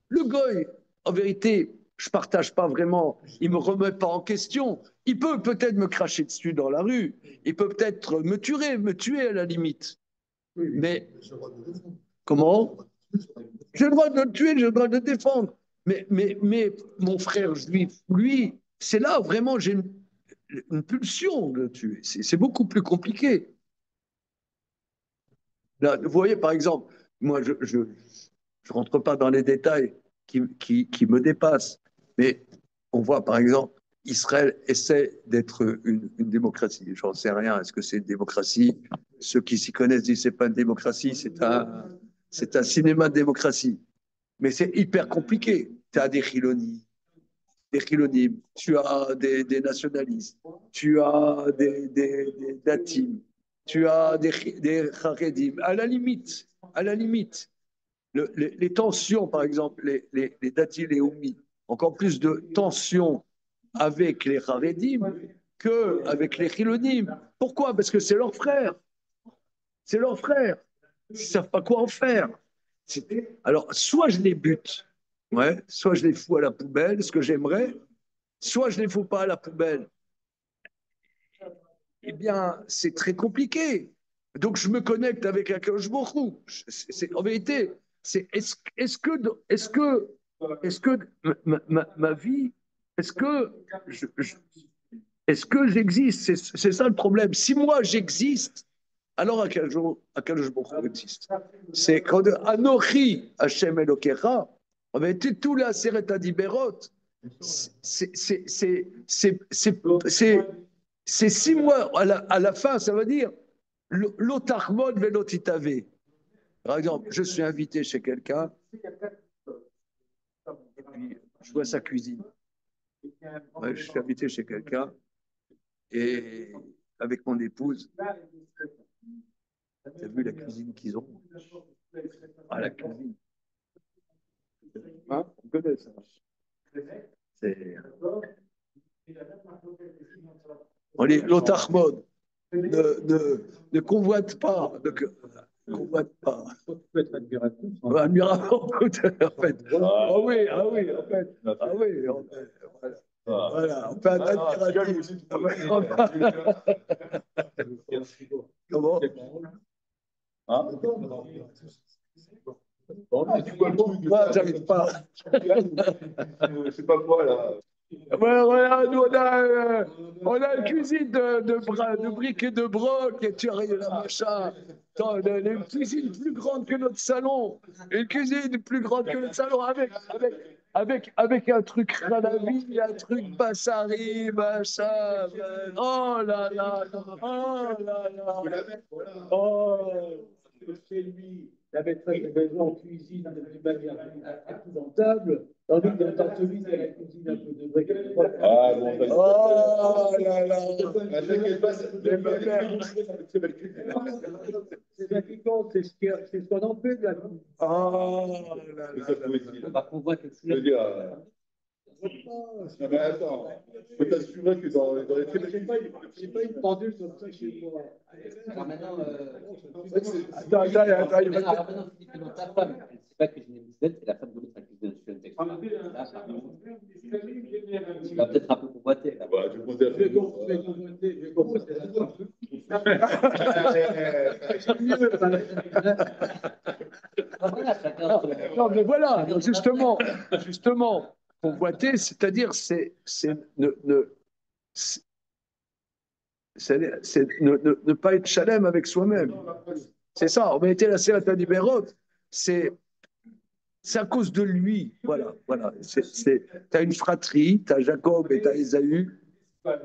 S1: Le goy, en vérité, je partage pas vraiment. Il me remet pas en question. Il peut peut-être me cracher dessus dans la rue. Il peut peut-être me tuer à la limite. Mais comment? J'ai le droit de le tuer, j'ai le droit de le défendre. Mais mon frère juif, lui, c'est là vraiment j'ai une pulsion de le tuer. C'est beaucoup plus compliqué. Là, vous voyez, par exemple, moi, je rentre pas dans les détails qui me dépassent, mais on voit, par exemple, Israël essaie d'être une démocratie. J'en sais rien. Est-ce que c'est une démocratie? Ceux qui s'y connaissent disent que c'est pas une démocratie, c'est un cinéma de démocratie. Mais c'est hyper compliqué. Tu as des Chilonis, tu as des nationalistes, tu as des datim, tu as des Haredim. À la limite, les tensions, par exemple, les datim et Oumi, encore plus de tensions avec les Haredim qu'avec les Chilonim. Pourquoi? Parce que c'est leur frère. C'est leur frère. Ils ne savent pas quoi en faire. Alors, soit je les bute, ouais, soit je les fous à la poubelle, ce que j'aimerais, soit je ne les fous pas à la poubelle. Eh bien, c'est très compliqué. Donc, je me connecte avec un Baruch. En vérité, est-ce que ma vie, est-ce que je, je- est-ce que j'existe? C'est ça le problème. Si moi j'existe, alors à quel jour existe? C'est quand Anochi Hashem Elokecha, en vérité, tout la Seret Adiberot, c'est 6 mois à la fin, ça veut dire l'otarmon velotitave. Par exemple, je suis invité chez quelqu'un, et puis je vois sa cuisine. Ouais, je suis invité chez quelqu'un, et avec mon épouse, t'as vu la cuisine qu'ils ont? Ah, la cuisine. Hein? On connaît ça. C'est... L'Otachmod ne convoite pas. Ne convoite pas.
S2: Ça peut être admiratif.
S1: Admirable, en fait. Ah oui, en fait. Ah oui, voilà, on fait un admiratif. Comment?
S4: Hein?
S2: Bon, mais tu vois le truc.
S1: Moi, j'arrive pas.
S4: C'est pas quoi là?
S1: Ouais, voilà, nous on a une cuisine de briques et de broc, et tu arrives là, machin. Attends, on a une cuisine plus grande que notre salon. Une cuisine plus grande que notre salon, avec un truc ralavi, un truc bassari, machin. Oh là là, oh là là. Oh.
S2: Chez lui, la maîtresse de maison cuisine d'une manière épouvantable. Tandis que dans celui qui a la cuisine un peu de vrai,
S4: Ah, bon, ça,
S1: Oh là là.
S4: t'inquiète pas, c'est
S1: Les mamères.
S4: très belle cuisine.
S2: c'est ça qui compte, c'est ce qu'on en fait de la cuisine.
S1: Oh là
S4: C'est
S1: là
S4: ça,
S1: là.
S4: poésie.
S5: Bah, on voit que
S4: Je veux dire, non, mais attends, je peux t'assurer que dans les très belles cuisines,
S2: J'ai pas une pendule comme ça chez moi.
S5: Alors maintenant,
S1: Attends, il va
S5: alors maintenant, Philippe, non, ta femme, elle ne sait pas cuisiner une cuisine, c'est la femme de l'autre qui cuisine une cuisine. Là, tu vas peut-être un peu convoiter. Là.
S4: bah, je considère
S2: Je vais convoiter, je vais convoiter.
S5: Ah, voilà, chacun son-
S1: Non, mais voilà, justement, convoiter, c'est-à-dire, ne pas être chalem avec soi-même. C'est ça, en vérité, la Sérata Libérot, c'est à cause de lui. Voilà, voilà. T'as une fratrie, t'as Jacob et t'as Ésaü.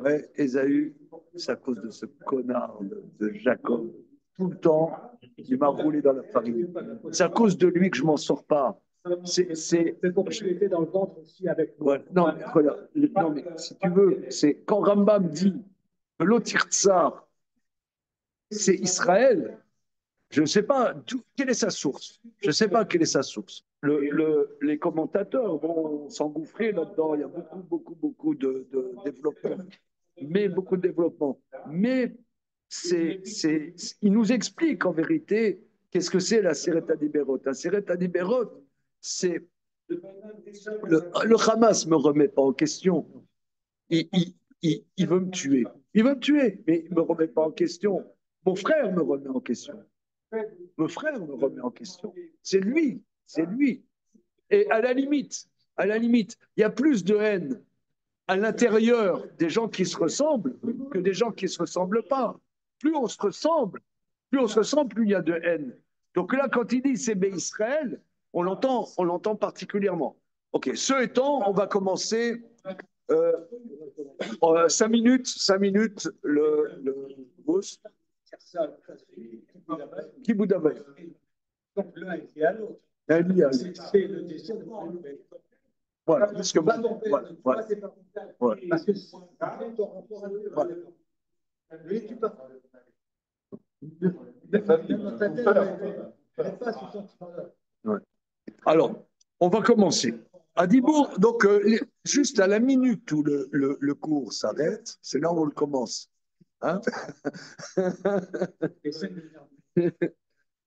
S1: Ouais, Ésaü, c'est à cause de ce connard de Jacob. Tout le temps, il m'a roulé dans la farine. C'est à cause de lui que je m'en sors pas. C'est
S2: pour que tu étais dans le ventre aussi avec moi.
S1: Ouais, non, mais regarde, non, mais si tu veux, c'est quand Rambam dit que l'Otirtsar, c'est Israël, je ne sais pas quelle est sa source. Je ne sais pas quelle est sa source. Les commentateurs vont s'engouffrer là-dedans. Il y a beaucoup de développement. Mais beaucoup de développement. Mais il nous explique en vérité qu'est-ce que c'est la Sereta Diberot. La Sereta Diberot, c'est le Hamas ne me remet pas en question. Il veut me tuer. Il veut me tuer, mais il ne me remet pas en question. Mon frère me remet en question. Mon frère me remet en question. C'est lui, c'est lui. Et à la limite, il y a plus de haine à l'intérieur des gens qui se ressemblent que des gens qui ne se ressemblent pas. Plus on se ressemble, plus il y a de haine. Donc là, quand il dit c'est Israël, on l'entend particulièrement. Ok, ce étant, on va commencer 5 minutes, le Rousse. Qui vous d'abord?
S2: Donc l'un et à l'autre.
S1: C'est
S2: le désir de
S1: voilà, parce que bon, voilà.
S2: Parce que c'est ton rapport à Dieu.
S1: Voilà.
S2: Lui, tu parles.
S1: Ouais. Alors, on va commencer. À Dibourg, donc, juste à la minute où le cours s'arrête, c'est là où on le commence. Hein?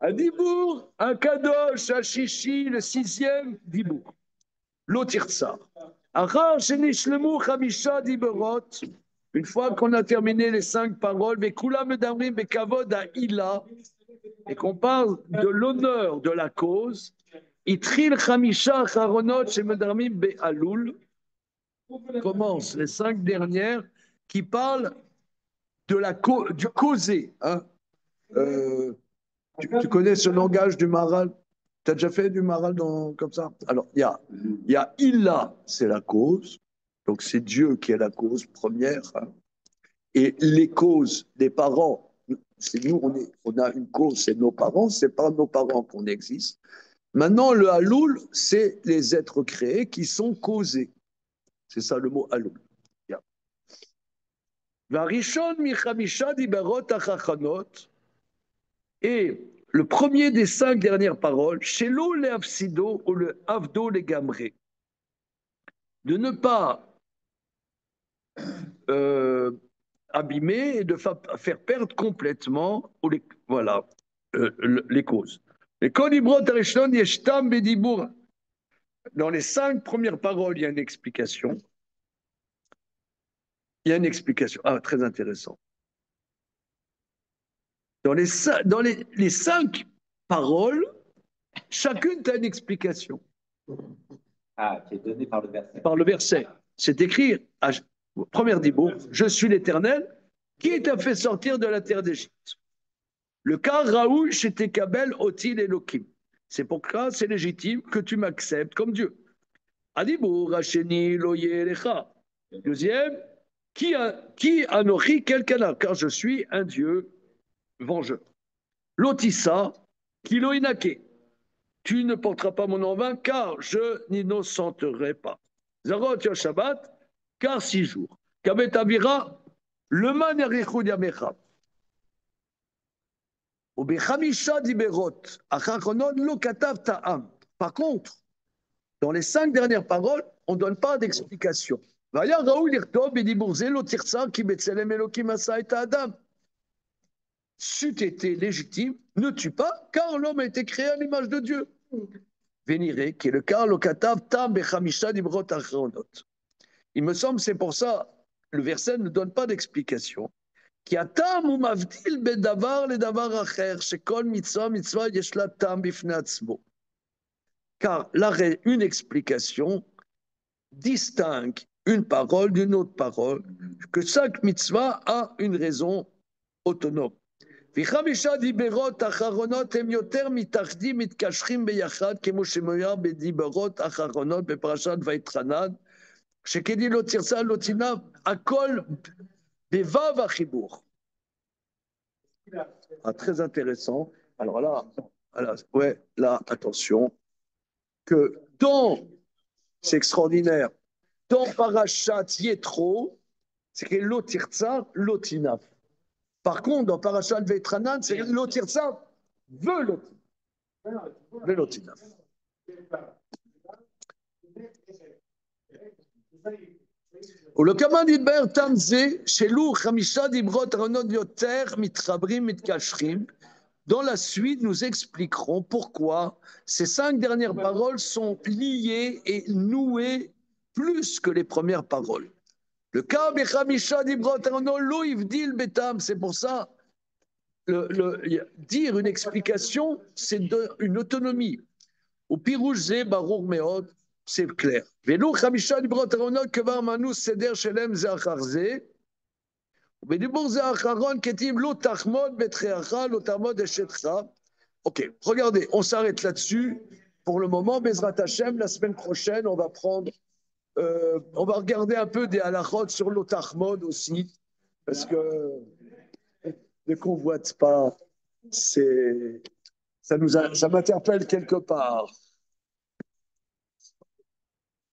S1: À Dibourg, un kadosh, à Chichi, le 6e, Dibourg. L'Otirtsa. Une fois qu'on a terminé les 5 paroles, et qu'on parle de l'honneur de la cause, commence les 5 dernières qui parlent du causé. Hein. Tu connais ce langage du Maral? Tu as déjà fait du Maral comme ça? Alors, il y a Illa, c'est la cause. Donc, c'est Dieu qui est la cause première. Hein. Et les causes des parents, c'est nous, on a une cause, c'est nos parents, c'est par nos parents qu'on existe. Maintenant, le Haloul, c'est les êtres créés qui sont causés. C'est ça le mot Haloul. Et le premier des 5 dernières paroles, chez l'eau le Afsido ou le Avdo les Gamré, de ne pas abîmer et de faire perdre complètement voilà, les causes. Dans les 5 premières paroles, il y a une explication. Il y a une explication. Ah, très intéressant. Dans les 5 paroles, chacune a une explication.
S5: Ah, qui est donné par le verset.
S1: Par le verset. C'est écrit, première dibour, je suis l'Éternel, qui t'a fait sortir de la terre d'Égypte. Le cas Raoul chez Tekabel Otil Elohim. C'est pourquoi c'est légitime que tu m'acceptes comme Dieu. Adibour, Hacheni, Loye, Lecha. Deuxième, qui anochi quelqu'un, car je suis un Dieu vengeur. Lotissa, Kilo Inake. tu ne porteras pas mon nom en vain, car je n'innocenterai pas. Zarot Yom Shabbat, car 6 jours. Kabet Avira, le man yarichud yamecha. Ou bechamisha diberot, acharonon lo katav ta'am. Par contre, dans les 5 dernières paroles, on ne donne pas d'explication. Vaya Raoul Irtov et Dibourze lo tirsa ki betzelem elokim asa et Adam. C'eût été légitime, ne tue pas, car l'homme a été créé à l'image de Dieu. Véniré, qui est le cas, lo katav tam bechamisha diberot acharonot. Il me semble, c'est pour ça, le verset ne donne pas d'explication. Qui a tam ou mavdil bedavar le davar acher, shekol mitzvah mitzvah yeshla tam bifnei atzmo. Car l'arrêt, une explication distingue une parole d'une autre parole, que chaque mitzvah a une raison autonome. וחמישה דיברות אחרונות הם יותר מתאחדים מתקשרים ביחד כמו שמויר בדיברות אחרונות בפרשת ויתחנן שכדי לא תרצה לא תנב הכל בו"ב החיבור. Très intéressant. Alors là, ouais, là, attention, que dans, c'est extraordinaire, dans Parashat Yetro, c'est que l'otirtsa, l'otinaf. Par contre, dans Parashat Vetranan, c'est l'otirtsa, velotinaf. ולכמה דיבר תם זה, שלו 5 דיברות אחרונות יותר מתחברים, מתקשרים. Dans la suite, nous expliquerons pourquoi ces 5 dernières paroles sont liées et nouées plus que les premières paroles. Le cas Bechamisha Dibrot Arno Lo Ivdil Betam, c'est pour ça, dire une explication, c'est une autonomie. Au Pirouj Ze Barour Meod, c'est clair. Velo Chamisha Dibrot Arno Kevar Manu Seder Shelem Ze Achar Ze. Ok, regardez, on s'arrête là-dessus. Pour le moment, Bezrat Hashem, la semaine prochaine, on va regarder un peu des halachot sur l'otachmod aussi, parce que ne convoite pas, ça m'interpelle quelque part.